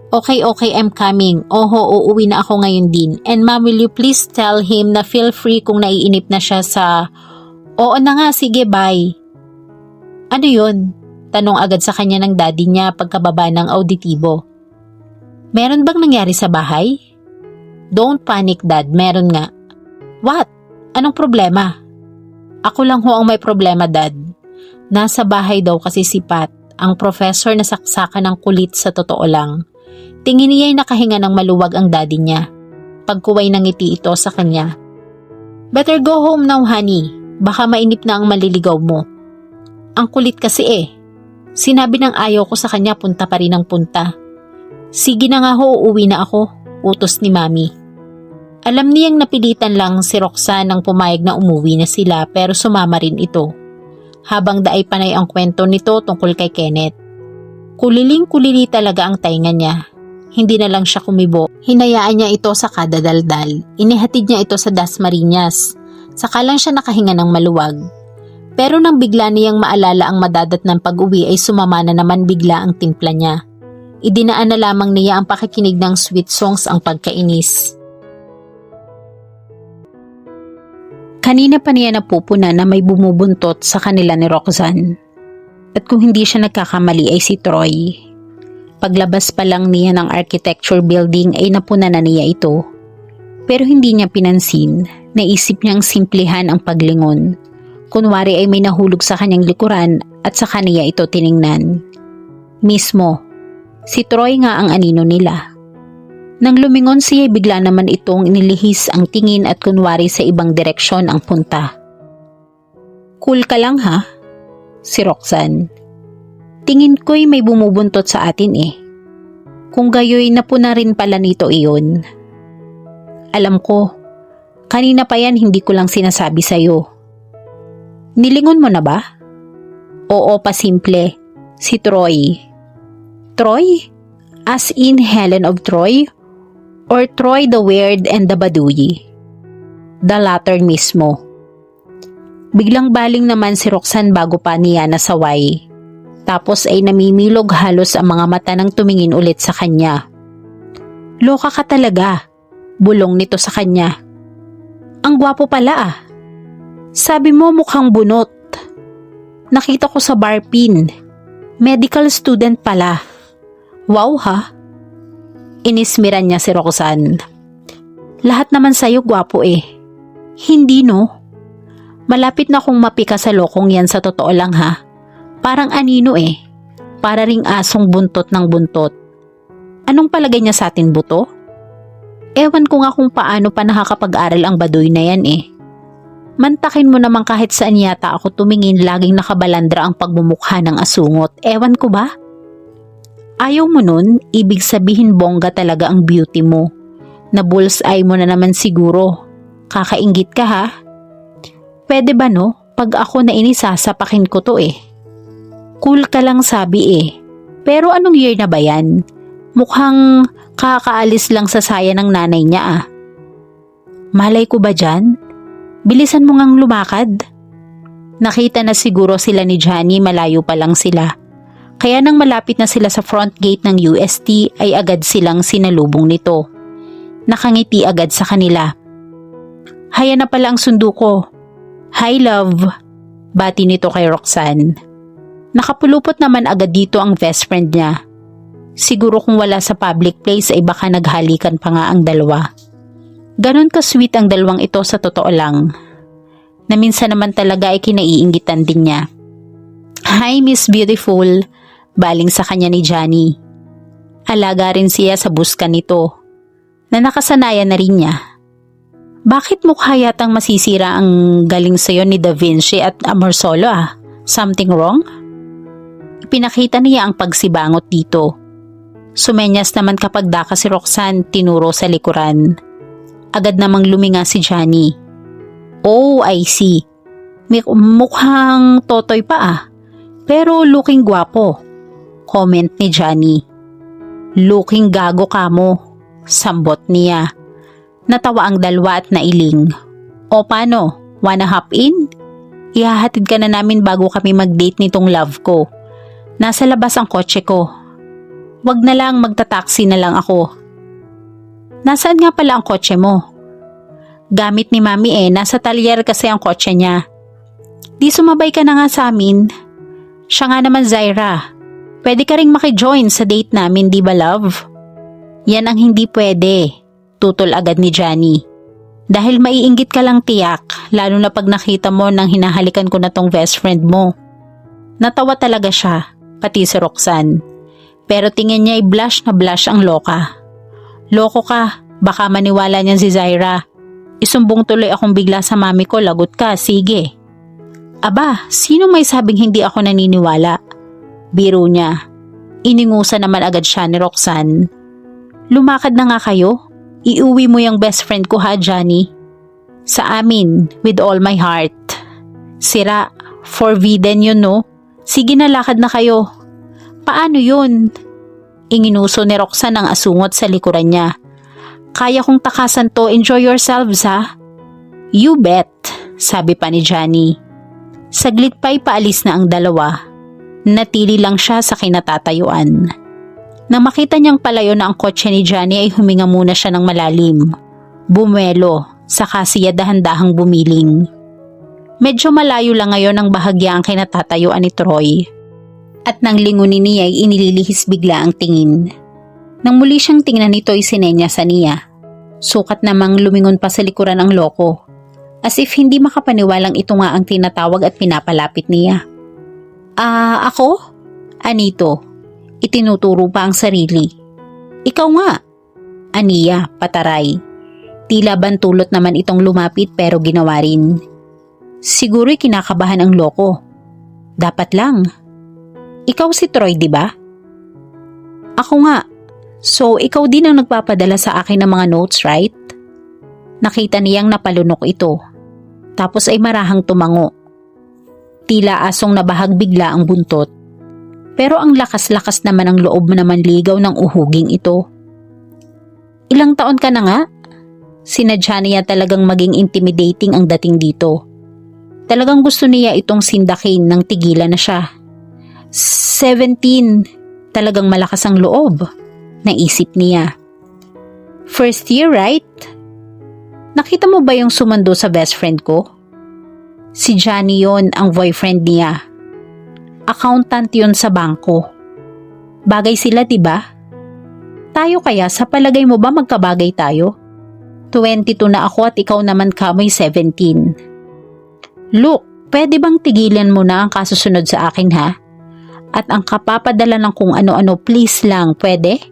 Okay, I'm coming. Oho, uuwi na ako ngayon din. And ma'am, will you please tell him na feel free kung naiinip na siya sa... Oo na nga, sige, bye. Ano yun? Tanong agad sa kanya ng daddy niya pagkababa ng auditibo. Meron bang nangyari sa bahay? Don't panic, dad. Meron nga. What? Anong problema? Ako lang ho ang may problema, dad. Nasa bahay daw kasi si Pat, ang professor na saksakan ng kulit sa totoo lang. Tingin niya ay nakahinga ng maluwag ang daddy niya. Pagkuway ng ngiti ito sa kanya. Better go home now, honey. Baka mainip na ang maliligaw mo. Ang kulit kasi eh. Sinabi ng ayaw ko sa kanya, punta pa rin ang punta. Sige na nga ho, uuwi na ako. Utos ni mami. Alam niyang napilitan lang si Roxanne nang pumayag na umuwi na sila pero sumama rin ito. Habang daay panay ang kwento nito tungkol kay Kenneth. Kuliling-kulili talaga ang tainga niya. Hindi na lang siya kumibo. Hinayaan niya ito sa kada daldal. Inihatid niya ito sa Dasmariñas. Saka lang siya nakahinga ng maluwag. Pero nang bigla niyang maalala ang madadatnan pag-uwi ay sumama na naman bigla ang timpla niya. Idinaan na lamang niya ang pakikinig ng sweet songs ang pagkainis. Kanina pa niya napupuna na may bumubuntot sa kanila ni Roxanne. At kung hindi siya nagkakamali ay si Troy. Paglabas pa lang niya ng architecture building ay napuna na niya ito. Pero hindi niya pinansin, naisip niyang simplihan ang paglingon. Kunwari ay may nahulog sa kanyang likuran at sa kaniya ito tiningnan. Mismo, si Troy nga ang anino nila. Nang lumingon siya bigla naman itong inilihis ang tingin at kunwari sa ibang direksyon ang punta. Cool ka lang ha? Si Roxanne. Tingin ko'y may bumubuntot sa atin eh. Kung gayoy napuna rin pala nito iyon. Alam ko, kanina pa yan hindi ko lang sinasabi sa'yo. Nilingon mo na ba? Oo, pasimple. Si Troy. Troy? As in Helen of Troy? Or Troy the Weird and the Baduy? The latter mismo. Biglang baling naman si Roxanne bago pa niya nasaway. Tapos ay namimilog halos ang mga mata nang tumingin ulit sa kanya. Loka ka talaga, bulong nito sa kanya. Ang gwapo pala ah. Sabi mo mukhang bunot. Nakita ko sa bar pin. Medical student pala. Wow ha? Inismiran niya si Roxanne. Lahat naman sa'yo gwapo eh. Hindi no? Malapit na kong mapika sa lokong yan sa totoo lang ha. Parang anino eh. Para ring asong buntot ng buntot. Anong palagay niya sa atin buto? Ewan ko nga kung paano pa nakakapag-aral ang baduy na yan eh. Mantakin mo naman kahit saan yata ako tumingin laging nakabalandra ang pagmumukha ng asungot. Ewan ko ba? Ayaw mo nun, ibig sabihin bongga talaga ang beauty mo. Na bullseye mo na naman siguro. Kakainggit ka ha? Pwede ba no? Pag ako na inisasapakin ko to eh. Cool ka lang sabi eh. Pero anong year na ba yan? Mukhang kakaalis lang sa saya ng nanay niya ah. Malay ko ba dyan? Bilisan mo ngang lumakad. Nakita na siguro sila ni Johnny, malayo pa lang sila. Kaya nang malapit na sila sa front gate ng UST ay agad silang sinalubong nito. Nakangiti agad sa kanila. Haya na pala ang sundo ko. Hi love, bati nito kay Roxanne. Nakapulupot naman agad dito ang best friend niya. Siguro kung wala sa public place ay baka naghalikan pa nga ang dalawa. Ganon ka-sweet ang dalawang ito sa totoo lang. Na minsan naman talaga ay kinaiinggitan din niya. Hi Miss Beautiful, baling sa kanya ni Johnny. Alaga rin siya sa buskan nito. Na nakasanayan na rin niya. Bakit mukha yatang masisira ang galing sayo ni Da Vinci at Amorsolo ah? Something wrong? Ipinakita niya ang pagsibangot dito. Sumenyas naman kapag daka si Roxanne tinuro sa likuran. Agad namang luminga si Johnny. Oh, I see. Mukhang totoy pa ah. Pero looking gwapo. Comment ni Johnny. Looking gago ka mo. Sambot niya. Natawa ang dalawa at nailing. O paano? Wanna hop in? Ihahatid ka na namin bago kami mag-date nitong love ko. Nasa labas ang kotse ko. Wag na lang, magta-taxi na lang ako. Nasaan nga pala ang kotse mo? Gamit ni Mami eh, nasa talyer kasi ang kotse niya. Di sumabay ka na nga sa amin. Siya nga naman Zaira. Pwede ka ring makijoin sa date namin, di ba love? Yan ang hindi pwede, tutol agad ni Johnny. Dahil maiinggit ka lang tiyak, lalo na pag nakita mo nang hinahalikan ko na tong best friend mo. Natawa talaga siya, pati si Roxanne. Pero tingin niya ay blush na blush ang loka. Loko ka, baka maniwala niyan si Zaira. Isumbong tuloy akong bigla sa mami ko, lagot ka, sige. Aba, sino may sabing hindi ako naniniwala? Biro niya. Iningusa naman agad siya ni Roxanne. Lumakad na nga kayo. Iuwi mo yung best friend ko ha, Johnny. Sa amin, with all my heart. Sira, forbidden yun no? Sige na, lakad na kayo. Paano yun? Inginuso ni Roxanne ang asungot sa likuran niya. Kaya kong takasan to, enjoy yourselves ha? You bet, sabi pa ni Johnny. Saglit pa'y paalis na ang dalawa. Natili lang siya sa kinatatayuan. Nang makita niyang palayo na ang kotse ni Johnny ay huminga muna siya ng malalim. Bumelo, saka siya dahan-dahang bumiling. Medyo malayo lang ngayon ang bahagya ang kinatatayuan ni Troy. At nang lingunin niya ay inililihis bigla ang tingin. Nang muli siyang tingnan nito ay sinenya sa niya. Sukat namang lumingon pa sa likuran ang loko. As if hindi makapaniwalang ito nga ang tinatawag at pinapalapit niya. Ako? Anito? Itinuturo pa ang sarili. Ikaw nga. Aniya, pataray. Tila bantulot naman itong lumapit pero ginawa rin. Siguro'y kinakabahan ang loko. Dapat lang. Ikaw si Troy, di ba? Ako nga. So, ikaw din ang nagpapadala sa akin ng mga notes, right? Nakita niyang napalunok ito. Tapos ay marahang tumango. Tila asong nabahag bigla ang buntot. Pero ang lakas-lakas naman ang loob naman ligaw ng uhuging ito. Ilang taon ka na nga? Sinadya niya talagang maging intimidating ang dating dito. Talagang gusto niya itong sindakin nang tigilan na siya. 17. Talagang malakas ang loob. Naisip niya. First year, right? Nakita mo ba yung sumando sa best friend ko? Si Johnny yon ang boyfriend niya. Accountant yon sa bangko. Bagay sila, diba? Tayo kaya, sa palagay mo ba magkabagay tayo? 22 na ako at ikaw naman kamoy 17. Look, pwede bang tigilan mo na ang kasusunod sa akin ha? At ang kapapadala ng kung ano-ano, please lang, pwede?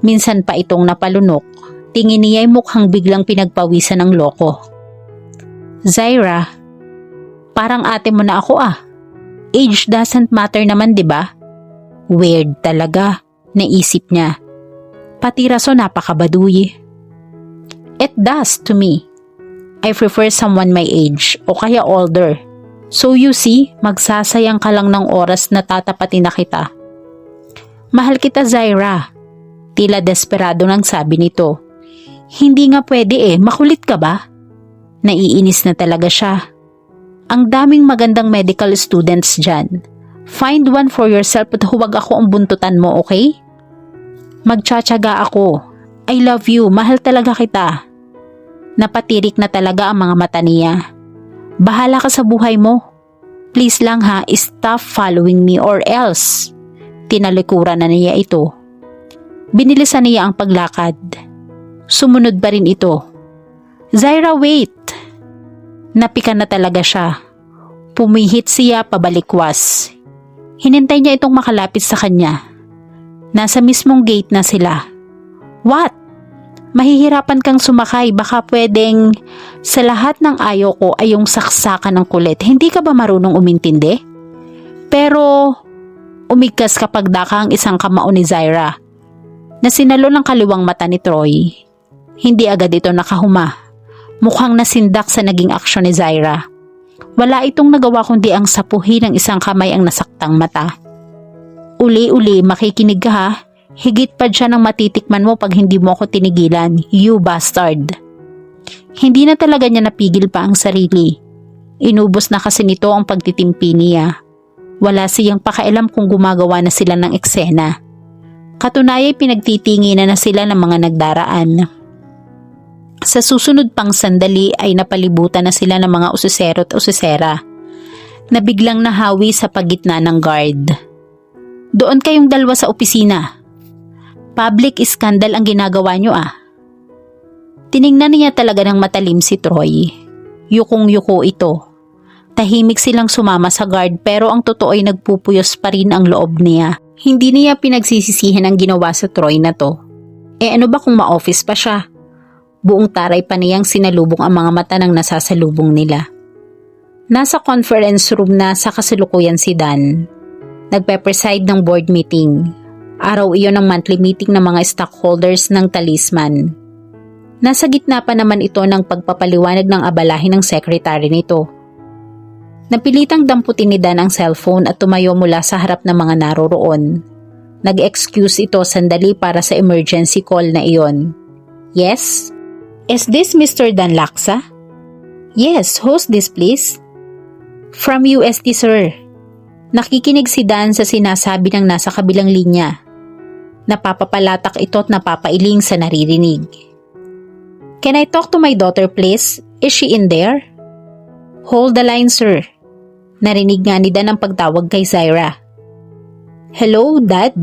Minsan pa itong napalunok, tingin niya ay mukhang biglang pinagpawisan ng loko. Zaira, parang ate mo na ako ah. Age doesn't matter naman, diba? Weird talaga, naisip niya. Pati raso napakabaduy. It does to me. I prefer someone my age o kaya older. So you see, magsasayang ka lang ng oras na tatapatin na kita. Mahal kita, Zaira. Tila desperado nang sabi nito. Hindi nga pwede makulit ka ba? Naiinis na talaga siya. Ang daming magandang medical students dyan. Find one for yourself at huwag ako ang buntutan mo, okay? Magtsatsaga ako. I love you, mahal talaga kita. Napatirik na talaga ang mga mata niya. Bahala ka sa buhay mo. Please lang ha, stop following me or else. Tinalikuran na niya ito. Binilisan niya ang paglakad. Sumunod pa rin ito. Zaira, wait! Napikan na talaga siya. Pumihit siya pabalikwas. Hinintay niya itong makalapit sa kanya. Nasa mismong gate na sila. What? Mahihirapan kang sumakay, baka pwedeng sa lahat ng ayaw ko ay yung saksakan ng kulit. Hindi ka ba marunong umintindi? Pero umigkas kapag daka ang isang kamao ni Zaira na sinalo ng kaliwang mata ni Troy. Hindi agad ito nakahuma. Mukhang nasindak sa naging aksyon ni Zaira. Wala itong nagawa kundi ang sapuhin ng isang kamay ang nasaktang mata. Uli-uli, makikinig ka ha. Higit pa dyan ang matitikman mo pag hindi mo ako tinigilan, you bastard. Hindi na talaga niya napigil pa ang sarili. Inubos na kasi nito ang pagtitimpi niya. Wala siyang pakialam kung gumagawa na sila ng eksena. Katunayay pinagtitinginan na sila ng mga nagdaraan. Sa susunod pang sandali ay napalibutan na sila ng mga usisero at usisera na biglang nahawi sa paggitna ng guard. Doon kayong dalawa sa opisina. Public scandal ang ginagawa nyo ah. Tiningnan niya talaga ng matalim si Troy. Yukong-yuko ito. Tahimik silang sumama sa guard pero ang totoo ay nagpupuyos pa rin ang loob niya. Hindi niya pinagsisisihan ang ginawa sa Troy na to. Ano ba kung ma-office pa siya? Buong taray pa niyang sinalubong ang mga mata ng nasasalubong nila. Nasa conference room na sa kasalukuyan si Dan. Nagpe-preside ng board meeting. Araw iyon ng monthly meeting ng mga stockholders ng Talisman. Nasa gitna pa naman ito ng pagpapaliwanag ng abalahin ng secretary nito. Napilitang damputin ni Dan ang cellphone at tumayo mula sa harap ng mga naroroon. Nag-excuse ito sandali para sa emergency call na iyon. Yes? Is this Mr. Dan Laksa? Yes, who's this please? From UST sir. Nakikinig si Dan sa sinasabi ng nasa kabilang linya. Napapapalatak ito at napapailing sa naririnig. Can I talk to my daughter please? Is she in there? Hold the line sir. Narinig nga ni Dan ang pagtawag kay Zaira. Hello, Dad?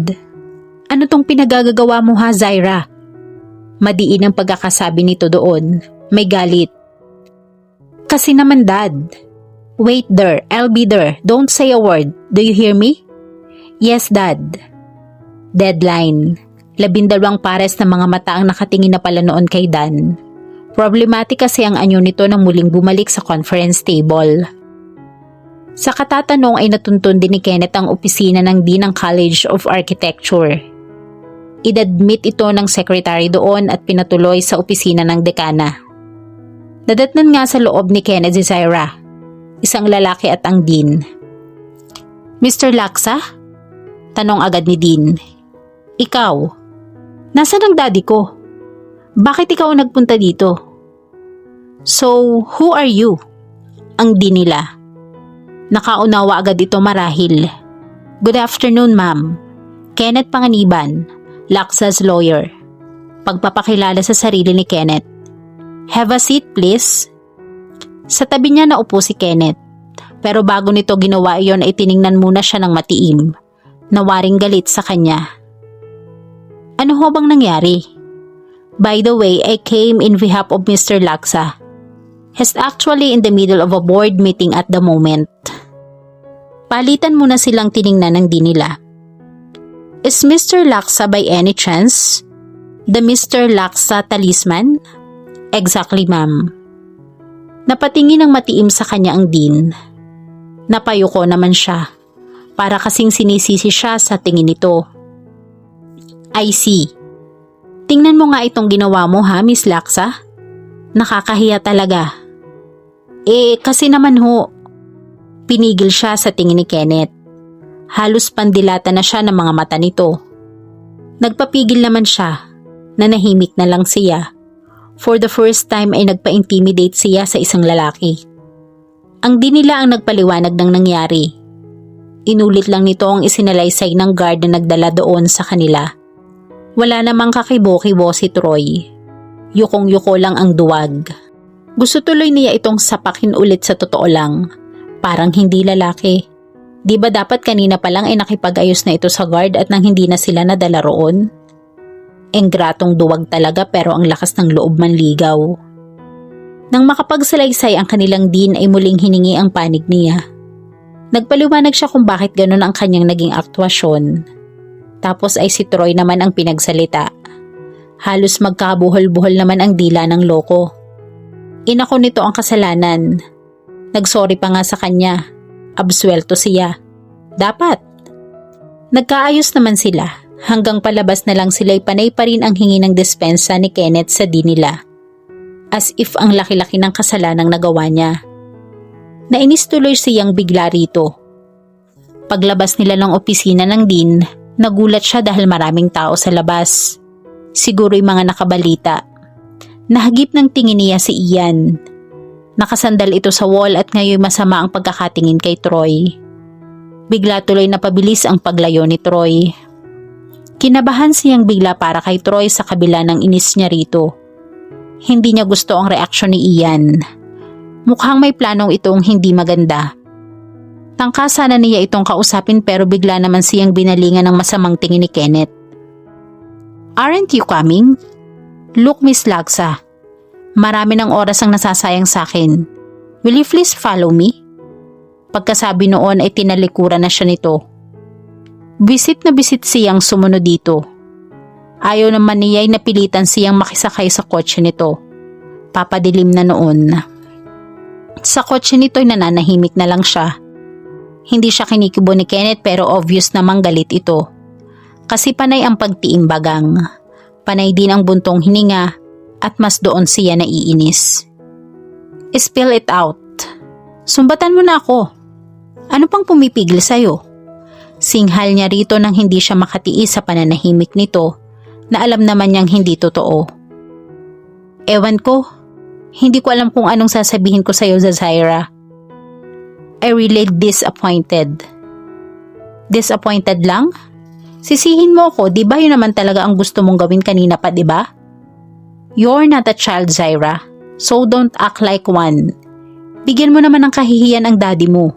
Ano tong pinagagagawa mo ha, Zaira? Madiin ang pagkakasabi nito doon. May galit. Kasi naman, Dad. Wait there, I'll be there. Don't say a word. Do you hear me? Yes, Dad. Deadline. 12 pares na mga mata ang nakatingin na pala noon kay Dan. Problematic kasi ang anyo nito nang muling bumalik sa conference table. Sa katatanong ay natuntun din ni Kenneth ang opisina ng Dean ng College of Architecture. Inadmit ito ng secretary doon at pinatuloy sa opisina ng dekana. Nadatnan nga sa loob ni Kenneth si Zaira, isang lalaki at ang Dean. Mr. Laksa? Tanong agad ni Dean. Ikaw? Nasaan ang daddy ko? Bakit ikaw nagpunta dito? So, who are you? Ang Dean nila. Nakaunawa agad ito marahil. Good afternoon, ma'am. Kenneth Panganiban, Laksa's lawyer. Pagpapakilala sa sarili ni Kenneth. Have a seat, please. Sa tabi niya naupo si Kenneth. Pero bago nito ginawa iyon ay tiningnan muna siya ng matiim, na waring galit sa kanya. Ano ho bang nangyari? By the way, I came in behalf of Mr. Laksa. He's actually in the middle of a board meeting at the moment. Palitan muna silang tiningnan ng di nila. Is Mr. Laksa by any chance the Mr. Laksa talisman? Exactly, ma'am. Napatingin ng matiim sa kanya ang Dean. Napayuko naman siya, para kasing sinisisi siya sa tingin nito. I see. Tingnan mo nga itong ginawa mo ha, Miss Laksa. Nakakahiya talaga. Kasi naman ho. Pinigil siya sa tingin ni Kenneth. Halos pandilata na siya ng mga mata nito. Nagpapigil naman siya, nanahimik na lang siya. For the first time ay nagpa-intimidate siya sa isang lalaki. Ang di nila ang nagpaliwanag ng nangyari. Inulit lang nito ang isinalaysay ng guard na nagdala doon sa kanila. Wala namang kakibo-kibo si Troy. Yukong-yuko lang ang duwag. Gusto tuloy niya itong sapakin ulit sa totoo lang. Parang hindi lalaki. Di ba dapat kanina pa lang ay nakipag-ayos na ito sa guard at nang hindi na sila nadala roon? Engratong duwag talaga pero ang lakas ng loob manligaw. Nang makapagsalaysay ang kanilang Dean ay muling hiningi ang panig niya. Nagpaliwanag siya kung bakit ganun ang kanyang naging aktwasyon. Tapos ay si Troy naman ang pinagsalita. Halos magkabuhol-buhol naman ang dila ng loko. Inako nito ang kasalanan. Nagsorry pa nga sa kanya. Absuelto siya. Dapat. Nagkaayos naman sila. Hanggang palabas na lang sila'y panay pa rin ang hingi ng dispensa ni Kenneth sa Dean nila. As if ang laki-laki ng kasalanang nagawa niya. Nainis tuloy siyang bigla rito. Paglabas nila ng opisina ng Dean, nagulat siya dahil maraming tao sa labas. Siguro'y mga nakabalita. Nahagip ng tingin niya si Ian. Nakasandal ito sa wall at ngayon masama ang pagkakatingin kay Troy. Bigla tuloy napabilis ang paglayo ni Troy. Kinabahan siyang bigla para kay Troy sa kabila ng inis niya rito. Hindi niya gusto ang reaksyon ni Ian. Mukhang may planong itong hindi maganda. Tangka sana niya itong kausapin pero bigla naman siyang binalingan ng masamang tingin ni Kenneth. Aren't you coming? Look, Miss Laksa. Marami ng oras ang nasasayang sa akin. Will you please follow me? Pagkasabi noon ay tinalikuran na siya nito. Bisit na bisit siyang sumunod dito. Ayaw naman niya ay napilitan siyang makisakay sa kotse nito. Papadilim na noon. Sa kotse nito'y nananahimik na lang siya. Hindi siya kinikibo ni Kenneth pero obvious namang galit ito. Kasi panay ang pagtiimbagang. Panay din ang buntong hininga at mas doon siya naiinis. Spill it out. Sumbatan mo na ako. Ano pang pumipigil sa'yo? Singhal niya rito nang hindi siya makatiis sa pananahimik nito na alam naman niyang hindi totoo. Ewan ko. Hindi ko alam kung anong sasabihin ko sa'yo, Zazaira. I really disappointed. Disappointed lang? Sisihin mo ako, di ba yun naman talaga ang gusto mong gawin kanina pa, di ba? You're not a child, Zaira. So don't act like one. Bigyan mo naman ng kahihiyan ang daddy mo.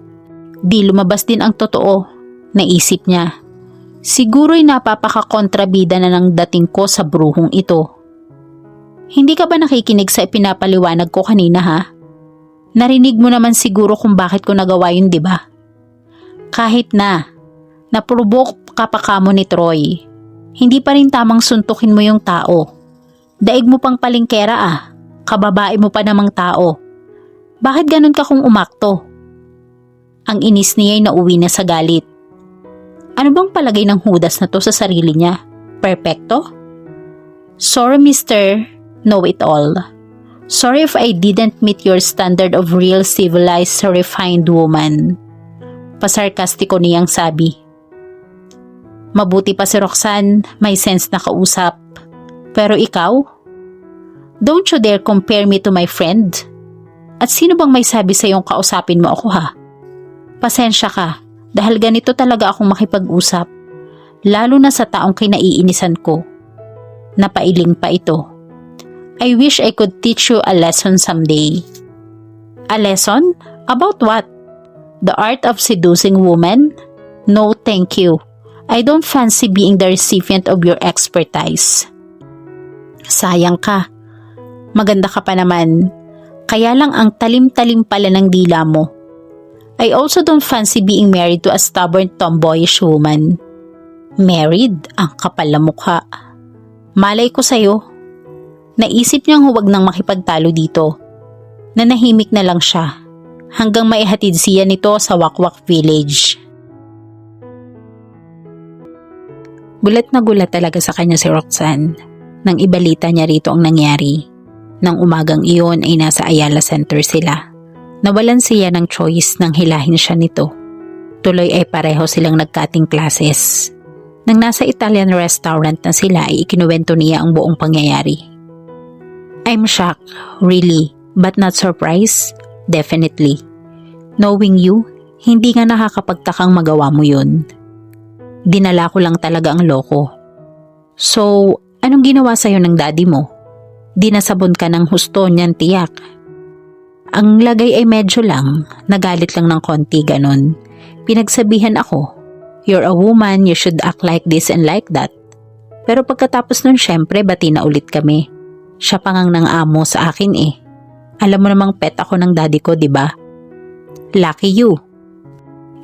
Di lumabas din ang totoo, naisip niya. Siguro'y napapakakontrabida na ng dating ko sa bruhong ito. Hindi ka ba nakikinig sa ipinapaliwanag ko kanina ha? Narinig mo naman siguro kung bakit ko nagawa yun, di ba? Kahit na, naprovoke ka pa kamo ni Troy. Hindi pa rin tamang suntukin mo yung tao. Daig mo pang palingkera ah. Kababae mo pa namang tao. Bakit ganun ka kung umakto? Ang inis niya ay nauwi na sa galit. Ano bang palagay ng Judas na to sa sarili niya? Perpekto? Sorry, Mr. Know-it-all. Sorry if I didn't meet your standard of real civilized, refined woman. Pasarkastiko niyang sabi. Mabuti pa si Roxanne, may sense na kausap. Pero ikaw? Don't you dare compare me to my friend. At sino bang may sabi sa iyong kausapin mo ako ha? Pasensya ka, dahil ganito talaga akong makipag-usap. Lalo na sa taong kinaiinisan ko. Napailing pa ito. I wish I could teach you a lesson someday. A lesson? About what? The art of seducing women? No, thank you. I don't fancy being the recipient of your expertise. Sayang ka. Maganda ka pa naman. Kaya lang ang talim-talim pala ng dila mo. I also don't fancy being married to a stubborn tomboyish woman. Married? Ang kapal na mukha. Malay ko sa'yo. Naisip niyang huwag nang makipagtalo dito. Nanahimik na lang siya hanggang maihatid siya nito sa Wakwak Village. Gulat na gulat talaga sa kanya si Roxanne nang ibalita niya rito ang nangyari. Nang umagang iyon ay nasa Ayala Center sila. Nawalan siya ng choice nang hilahin siya nito. Tuloy ay pareho silang nag-cutting classes. Nang nasa Italian restaurant na sila ay ikinuwento niya ang buong pangyayari. I'm shocked, really, but not surprised, definitely. Knowing you, hindi nga nakakapagtakang magawa mo yun. Dinala ko lang talaga ang loko. So, anong ginawa sa'yo ng daddy mo? Dinasabon ka ng husto niyan tiyak. Ang lagay ay medyo lang, nagalit lang ng konti ganon. Pinagsabihan ako, you're a woman, you should act like this and like that. Pero pagkatapos nun syempre bati na ulit kami. Siya pa ngang nang amo sa akin eh. Alam mo namang pet ako ng daddy ko, diba? Lucky you.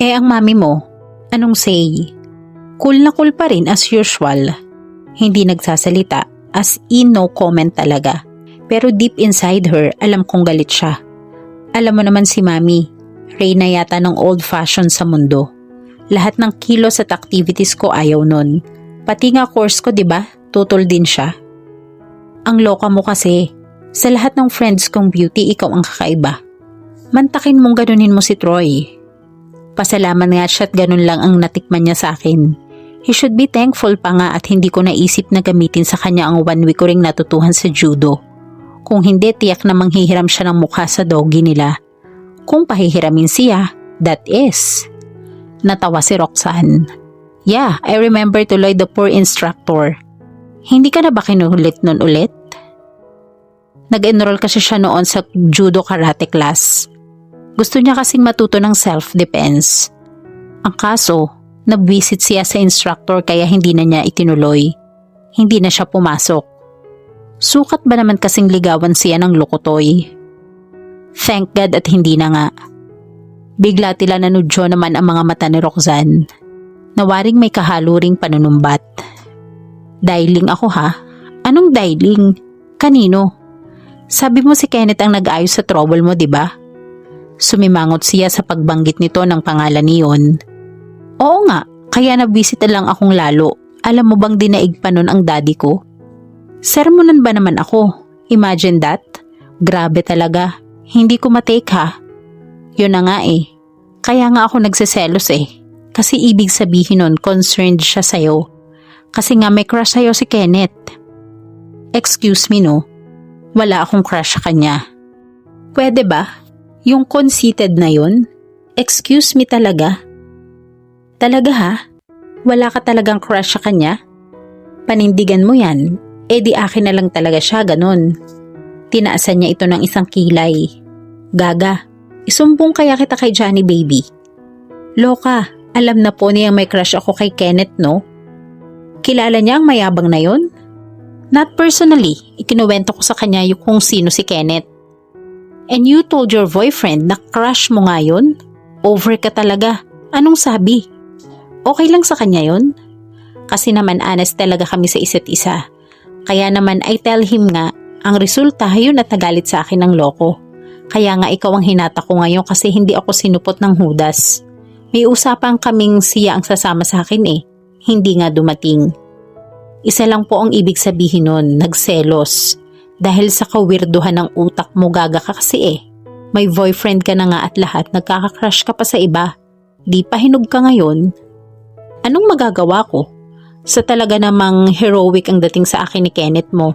Eh ang mami mo, anong say? Cool na cool pa rin as usual. Hindi nagsasalita, as in no comment talaga. Pero deep inside her, alam kong galit siya. Alam mo naman si mami, reyna yata ng old fashion sa mundo. Lahat ng kilos at activities ko ayaw nun. Pati nga course ko, diba? Tutol din siya. Ang loka mo kasi. Sa lahat ng friends kong beauty, ikaw ang kakaiba. Mantakin mong ganunin mo si Troy. Pasalamat nga siya at ganun lang ang natikman niya sa akin. He should be thankful pa nga at hindi ko naisip na gamitin sa kanya ang 1 week ko ring natutuhan sa judo. Kung hindi, tiyak na manghihiram siya ng mukha sa doggy nila. Kung pahihiramin siya, that is. Natawa si Roxanne. Yeah, I remember tuloy the poor instructor. Hindi ka na ba kinulit nun ulit? Nag-enroll kasi siya noon sa judo karate class. Gusto niya kasing matuto ng self-defense. Ang kaso, nabwisit siya sa instructor kaya hindi na niya itinuloy. Hindi na siya pumasok. Sukat ba naman kasing ligawan siya ng lokotoy? Thank God at hindi na nga. Bigla tila nanudyo naman ang mga mata ni Roxanne. Nawaring may kahaluring panunumbat. Dialing ako ha? Anong dialing? Kanino? Sabi mo si Kenneth ang nag-ayos sa trouble mo, diba? Sumimangot siya sa pagbanggit nito ng pangalan niyon. Oo nga, kaya nabisita lang akong lalo. Alam mo bang dinaig pa nun ang daddy ko? Sermonan ba naman ako? Imagine that? Grabe talaga. Hindi ko matake ha. Yun na nga eh. Kaya nga ako nagsiselos eh. Kasi ibig sabihin nun, concerned siya sa'yo. Kasi nga may crush sa'yo si Kenneth. Excuse me no? Wala akong crush sa kanya. Pwede ba? Yung conceited na yun? Excuse me talaga? Talaga ha? Wala ka talagang crush sa kanya? Panindigan mo yan. Eh di akin na lang talaga siya, ganun. Tinaasan niya ito ng isang kilay. Gaga, isumbong kaya kita kay Johnny baby. Loka, alam na po niyang may crush ako kay Kenneth, no? Kilala niya ang mayabang na yon? Not personally, ikinuwento ko sa kanya yung kung sino si Kenneth. And you told your boyfriend na crush mo nga yun? Over ka talaga. Anong sabi? Okay lang sa kanya yon? Kasi naman honest talaga kami sa isa't isa. Kaya naman I tell him nga, ang resulta yun at nagalit sa akin ng loko. Kaya nga ikaw ang hinata ko ngayon kasi hindi ako sinupot ng hudas. May usapan kaming siya ang sasama sa akin eh. Hindi nga dumating. Isa lang po ang ibig sabihin nun, nagselos. Dahil sa kawirduhan ng utak mo gaga ka kasi eh. May boyfriend ka na nga at lahat, nagkaka-crush ka pa sa iba. Di pa hinog ka ngayon. Anong magagawa ko? Sa talaga namang heroic ang dating sa akin ni Kenneth mo.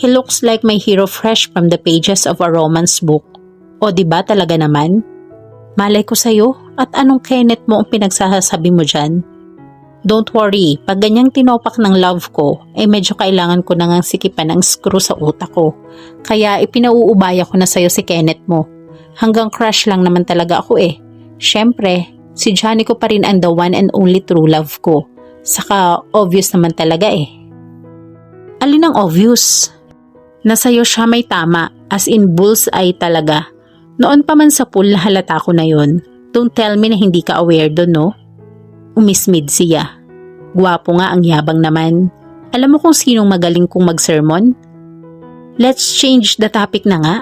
He looks like my hero fresh from the pages of a romance book. O diba talaga naman? Malay ko sa'yo at anong Kenneth mo ang pinagsasabi mo dyan? Don't worry, pag ganyang tinopak ng love ko, ay medyo kailangan ko nang sikipan ng screw sa utak ko. Kaya ipinauubaya ko na sa'yo si Kenneth mo. Hanggang crush lang naman talaga ako eh. Siyempre, si Johnny ko pa rin ang the one and only true love ko. Saka obvious naman talaga eh. Alin ang obvious? Nasa'yo siya may tama, as in bullseye talaga. Noon pa man sa pool halata ko na yon. Don't tell me na hindi ka aware doon, no? Umismid siya. Gwapo nga ang yabang naman. Alam mo kung sinong magaling kong mag-sermon? Let's change the topic na nga.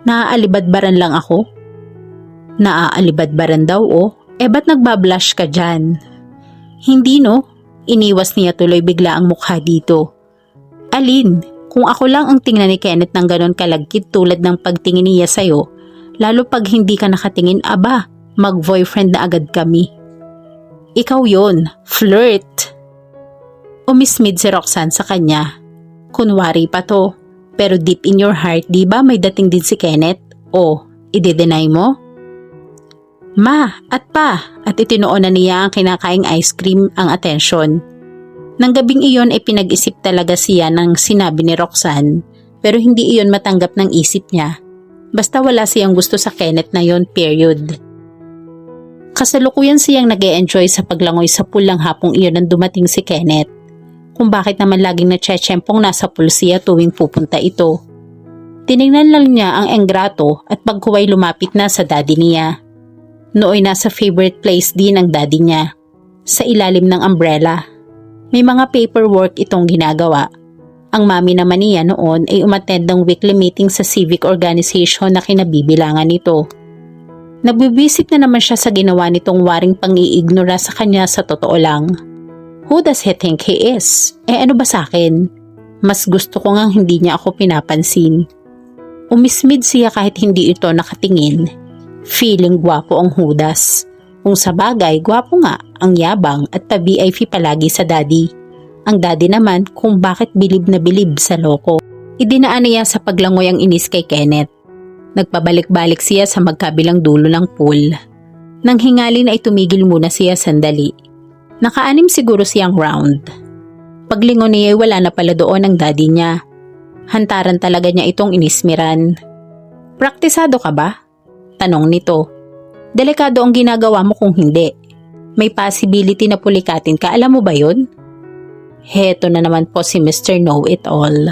Naaalibadbaran lang ako. Naaalibadbaran daw oh. Ba't nagbablush ka dyan? Hindi no. Iniwas niya tuloy bigla ang mukha dito. Alin? Kung ako lang ang tingnan ni Kenneth ng ganon kalagkit tulad ng pagtingin niya sa'yo, lalo pag hindi ka nakatingin, aba, mag-boyfriend na agad kami. Ikaw yon, flirt. Umismid si Roxanne sa kanya. Kunwari pa to. Pero deep in your heart, di ba may dating din si Kenneth? O, i-deny mo? Ma, at pa, at itinoonan niya ang kinakaing ice cream ang atensyon. Nang gabing iyon ay pinag-isip talaga siya ng sinabi ni Roxanne, pero hindi iyon matanggap ng isip niya. Basta wala siyang gusto sa Kenneth na yon, period. Kasalukuyan siyang nag-e-enjoy sa paglangoy sa pool ng hapong iyon nang dumating si Kenneth. Kung bakit naman laging natsyetsyempong nasa pool siya tuwing pupunta ito. Tinignan lang niya ang enggrato at pagkuway lumapit na sa daddy niya. Nooy nasa favorite place din ang daddy niya, sa ilalim ng umbrella. May mga paperwork itong ginagawa. Ang mami naman niya noon ay umattend ng weekly meeting sa civic organization na kinabibilangan nito. Nagbibisit na naman siya sa ginawa nitong waring pang-iignora sa kanya sa totoo lang. Who does he think he is? Ano ba sa akin? Mas gusto ko ngang hindi niya ako pinapansin. Umismid siya kahit hindi ito nakatingin. Feeling gwapo ang Judas. Kung sa bagay, gwapo nga, ang yabang at pa-VIP palagi sa daddy. Ang daddy naman kung bakit bilib na bilib sa loko. Idinaan niya sa paglangoy ang inis kay Kenneth. Nagpabalik-balik siya sa magkabilang dulo ng pool. Nang hingalin ay tumigil muna siya sandali. Naka-anim siguro siyang round. Paglingon niya ay wala na pala doon ang daddy niya. Hantaran talaga niya itong inismiran. Praktisado ka ba? Tanong nito. Delikado ang ginagawa mo kung hindi. May possibility na pulikatin ka, alam mo ba yun? Heto na naman po si Mr. Know-It-All.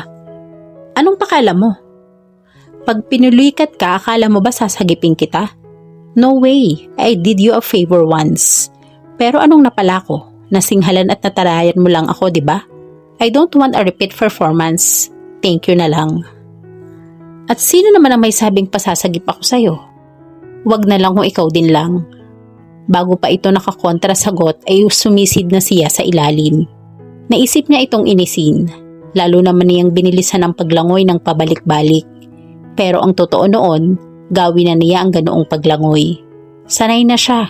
Anong pakala mo? Pag pinulikat ka, akala mo ba sasagipin kita? No way, I did you a favor once. Pero anong napala ko? Nasinghalan at natarayan mo lang ako, di ba? I don't want a repeat performance. Thank you na lang. At sino naman ang may sabing pasasagip ako sa'yo? Wag na lang kung ikaw din lang. Bago pa ito nakakontra sagot ay sumisid na siya sa ilalim. Naisip niya itong inisin. Lalo naman niyang binilisan ang paglangoy ng pabalik-balik. Pero ang totoo noon, gawin na niya ang ganoong paglangoy. Sanay na siya.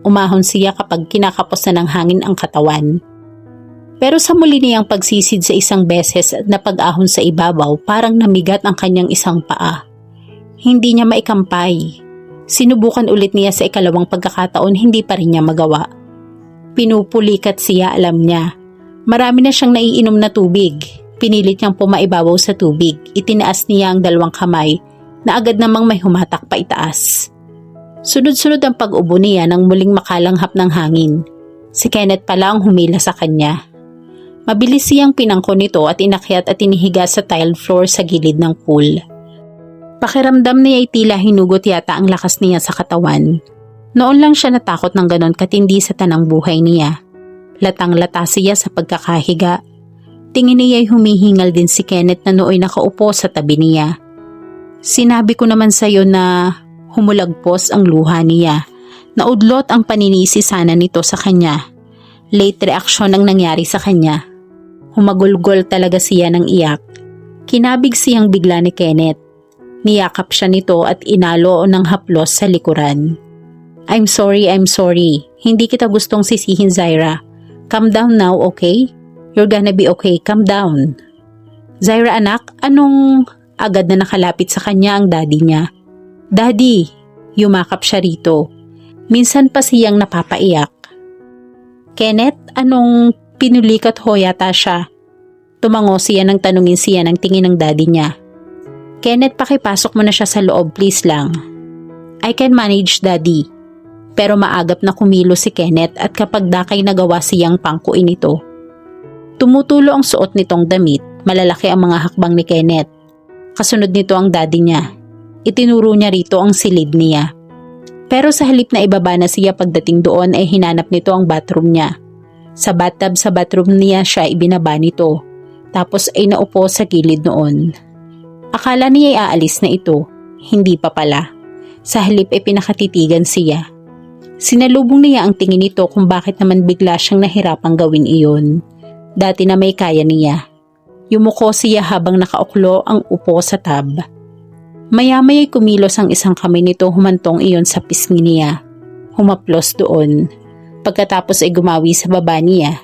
Umahon siya kapag kinakapos na ng hangin ang katawan. Pero sa muli niyang pagsisid sa isang beses at napag-ahon sa ibabaw, parang namigat ang kanyang isang paa. Hindi niya maikampay. Sinubukan ulit niya sa ikalawang pagkakataon, hindi pa rin niya magawa. Pinupulikat siya, alam niya. Marami na siyang naiinom na tubig. Pinilit niyang pumaibabaw sa tubig. Itinaas niya ang dalawang kamay na agad namang may humatak pa itaas. Sunod-sunod ang pag-ubo niya nang muling makalanghap ng hangin. Si Kenneth pala ang humila sa kanya. Mabilis siyang pinangko nito at inakyat at inihiga sa tile floor sa gilid ng pool. Pakiramdam niya ay tila hinugot yata ang lakas niya sa katawan. Noon lang siya natakot ng ganon katindi sa tanang buhay niya. Latang-lata siya sa pagkakahiga. Tingin niya ay humihingal din si Kenneth na nooy nakaupo sa tabi niya. Sinabi ko naman sa'yo na humulagpos ang luha niya. Naudlot ang paninisi sana nito sa kanya. Late reaction ang nangyari sa kanya. Humagulgol talaga siya ng iyak. Kinabig siyang bigla ni Kenneth. Niyakap siya nito at inalo ng haplos sa likuran. I'm sorry. Hindi kita gustong sisihin, Zaira. Calm down now, okay? You're gonna be okay. Calm down. Zaira anak, anong... Agad na nakalapit sa kanya ang daddy niya. Daddy, yumakap siya rito. Minsan pa siyang napapaiyak. Kenneth, anong pinulikat ho yata siya? Tumango siya nang tanungin siya ng tingin ng daddy niya. Kenneth, pakipasok mo na siya sa loob, please lang. I can manage, Daddy. Pero maagap na kumilo si Kenneth at kapag dakay nagawa siyang pangkuin ito. Tumutulo ang suot nitong damit, malalaki ang mga hakbang ni Kenneth. Kasunod nito ang daddy niya. Itinuro niya rito ang silid niya. Pero sa halip na ibaba na siya pagdating doon ay hinanap nito ang bathroom niya. Sa bathtub sa bathroom niya siya ibinaba nito. Tapos ay naupo sa gilid noon. Akala niya ay aalis na ito. Hindi pa pala. Sa halip ay pinakatitigan siya. Sinalubong niya ang tingin nito kung bakit naman bigla siyang nahirapang gawin iyon. Dati na may kaya niya. Yumuko siya habang nakauklo ang upo sa tub. Maya-maya'y kumilos ang isang kamay nito humantong iyon sa pisngi niya. Humaplos doon. Pagkatapos ay gumawi sa baba niya.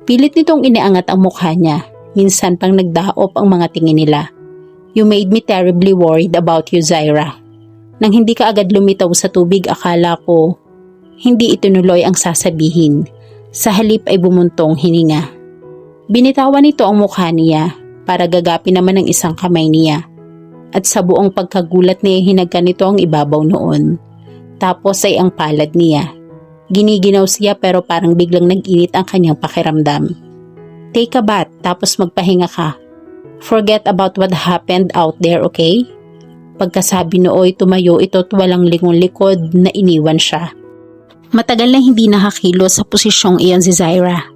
Pilit nitong iniangat ang mukha niya. Minsan pang nagdaop ang mga tingin nila. You made me terribly worried about you, Zaira. Nang hindi ka agad lumitaw sa tubig, akala ko hindi itinuloy ang sasabihin. Sa halip ay bumuntong hininga. Binitawan nito ang mukha niya para gagapin naman ng isang kamay niya. At sa buong pagkagulat niya hinagkan nito ang ibabaw noon. Tapos ay ang palad niya. Giniginaw siya pero parang biglang nag-init ang kanyang pakiramdam. Take a bath tapos magpahinga ka. Forget about what happened out there, okay? Pagkasabi nooy tumayo ito at walang lingon likod na iniwan siya. Matagal na hindi nakakilo sa posisyong iyon si Zaira.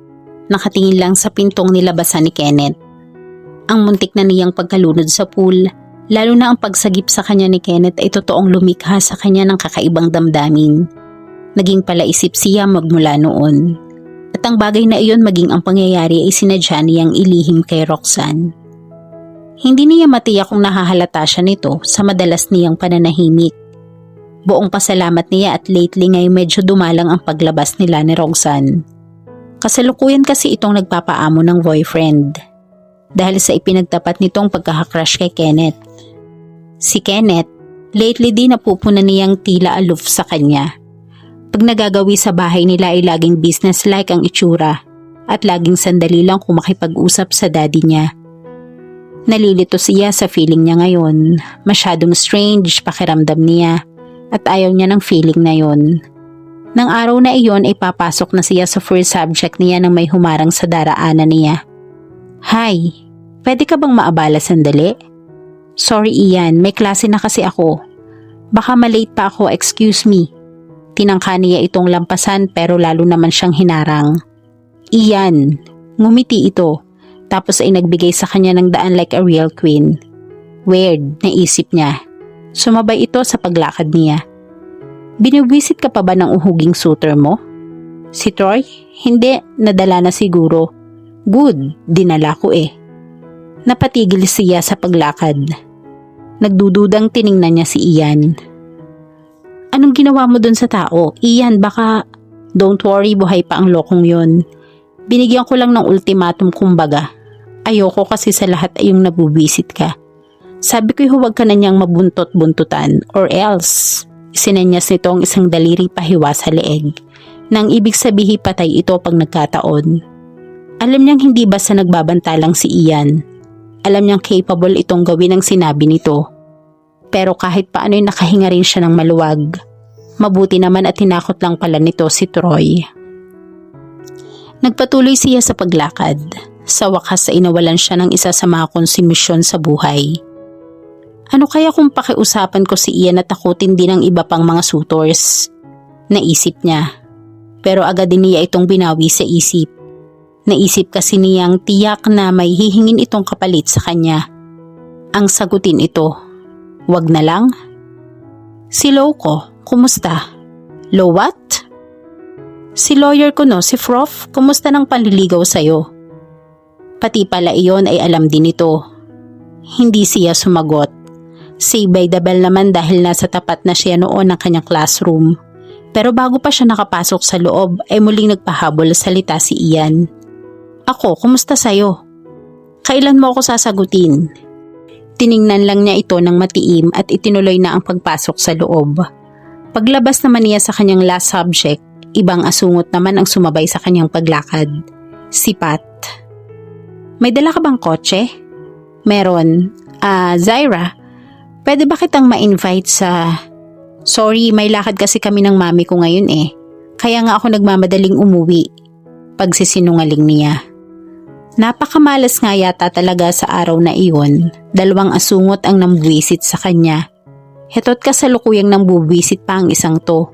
Nakatingin lang sa pintong nilabasan ni Kenneth. Ang muntik na niyang pagkalunod sa pool, lalo na ang pagsagip sa kanya ni Kenneth ay totoong lumikha sa kanya ng kakaibang damdamin. Naging palaisip siya magmula noon. At ang bagay na iyon maging ang pangyayari ay sinadya niyang ilihim kay Roxanne. Hindi niya matiyak kung nahahalata siya nito sa madalas niyang pananahimik. Buong pasalamat niya at lately ngay medyo dumalang ang paglabas nila ni Roxanne. Kasalukuyan kasi itong nagpapaamo ng boyfriend. Dahil sa ipinagtapat nitong pagkakakrush kay Kenneth. Si Kenneth, lately din napupunan niyang tila aloof sa kanya. Pag nagagawi sa bahay nila ay laging business-like ang itsura at laging sandali lang kung makipag-usap sa daddy niya. Nalilito siya sa feeling niya ngayon. Masyadong strange pakiramdam niya at ayaw niya ng feeling na yon. Nang araw na iyon ay papasok na siya sa first subject niya nang may humarang sa daraanan niya. Hi, pwede ka bang maabala sandali? Sorry Ian, may klase na kasi ako. Baka malate pa ako, excuse me. Tinangka niya itong lampasan pero lalo naman siyang hinarang. Ian, ngumiti ito. Tapos ay nagbigay sa kanya ng daan like a real queen. Weird, naisip niya. Sumabay ito sa paglakad niya. Binibwisit ka pa ba ng uhuging suitor mo? Si Troy? Hindi, nadala na siguro. Good, dinala ko eh. Napatigil siya sa paglakad. Nagdududang tiningnan niya si Ian. Anong ginawa mo dun sa tao? Ian, baka... Don't worry, buhay pa ang lokong yon. Binigyan ko lang ng ultimatum kumbaga. Ayoko kasi sa lahat ay yung nabubwisit ka. Sabi ko huwag ka na niyang mabuntot-buntutan or else... Sinanyas nito ang isang daliri pahiwa sa leeg. Nang ibig sabihin patay ito pag nagkataon. Alam niyang hindi basta nagbabanta lang si Ian. Alam niyang capable itong gawin ang sinabi nito. Pero kahit paano ay nakahinga rin siya ng maluwag. Mabuti naman at tinakot lang pala nito si Troy. Nagpatuloy siya sa paglakad. Sa wakas ay inawalan siya ng isa sa mga konsumisyon sa buhay. Ano kaya kung pakiusapan ko si Ian at takutin din ng iba pang mga suitors? Naisip niya. Pero agad din niya itong binawi sa isip. Naisip kasi niyang tiyak na may hihingin itong kapalit sa kanya. Ang sagutin ito, wag na lang. Si Loco, kumusta? Lo what? Si lawyer ko no, si Froff, kumusta ng panliligaw sa'yo? Pati pala iyon ay alam din ito. Hindi siya sumagot. Say by the bell naman dahil nasa tapat na siya noon ng kanyang classroom. Pero bago pa siya nakapasok sa loob ay muling nagpahabol salita si Ian. Ako, kumusta sa'yo? Kailan mo ako sasagutin? Tiningnan lang niya ito ng matiim at itinuloy na ang pagpasok sa loob. Paglabas naman niya sa kanyang last subject, ibang asungot naman ang sumabay sa kanyang paglakad. Si Pat. May dala ka bang kotse? Meron. Zaira, pwede ba kitang ma-invite sa Sorry, may lakad kasi kami ng mami ko ngayon eh. Kaya nga ako nagmamadaling umuwi. Pagsisinungaling niya. Napakamalas nga yata talaga sa araw na iyon. 2 asungot ang nambuwisit sa kanya. Heto't kasalukuyang nambuwisit pa ang isang to.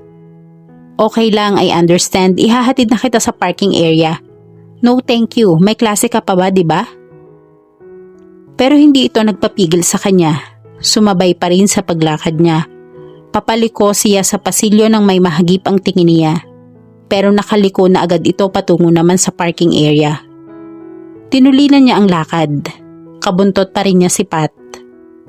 Okay lang, I understand. Ihahatid na kita sa parking area. No thank you, may klase ka pa ba, diba? Pero hindi ito nagpapigil sa kanya. Sumabay pa rin sa paglakad niya. Papaliko siya sa pasilyo ng may mahagip ang tingin niya. Pero nakaliko na agad ito patungo naman sa parking area. Tinulinan niya ang lakad. Kabuntot pa rin niya si Pat.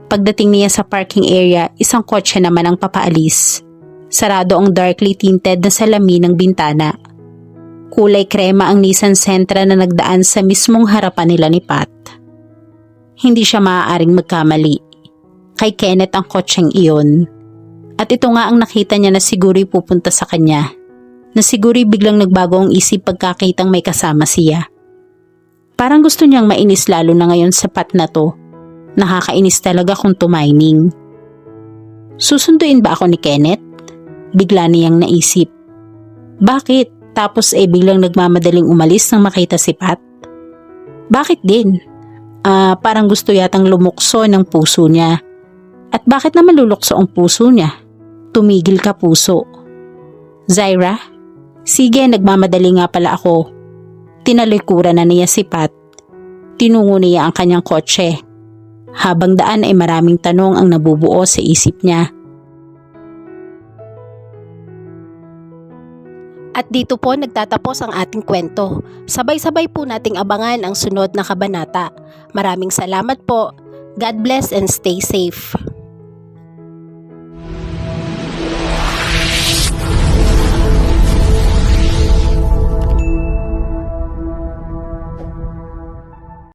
Pagdating niya sa parking area, isang kotse naman ang papaalis. Sarado ang darkly tinted na salamin ng bintana. Kulay krema ang Nissan Sentra na nagdaan sa mismong harapan nila ni Pat. Hindi siya maaaring magkamali. Kay Kenneth ang kotseng iyon. At ito nga ang nakita niya na siguro'y pupunta sa kanya. Na siguro'y biglang nagbago ang isip pagkakitang may kasama siya. Parang gusto niyang mainis lalo na ngayon sa Pat na to. Nakakainis talaga kung tumiming. Susunduin ba ako ni Kenneth? Bigla niyang naisip. Bakit? Tapos biglang nagmamadaling umalis nang makita si Pat? Bakit din? Parang gusto yatang lumukso ng puso niya. At bakit naman lulukso ang puso niya? Tumigil ka puso. Zaira? Sige, nagmamadali nga pala ako. Tinalikuran na niya si Pat. Tinungo niya ang kanyang kotse. Habang daan ay maraming tanong ang nabubuo sa isip niya. At dito po nagtatapos ang ating kwento. Sabay-sabay po nating abangan ang sunod na kabanata. Maraming salamat po. God bless and stay safe.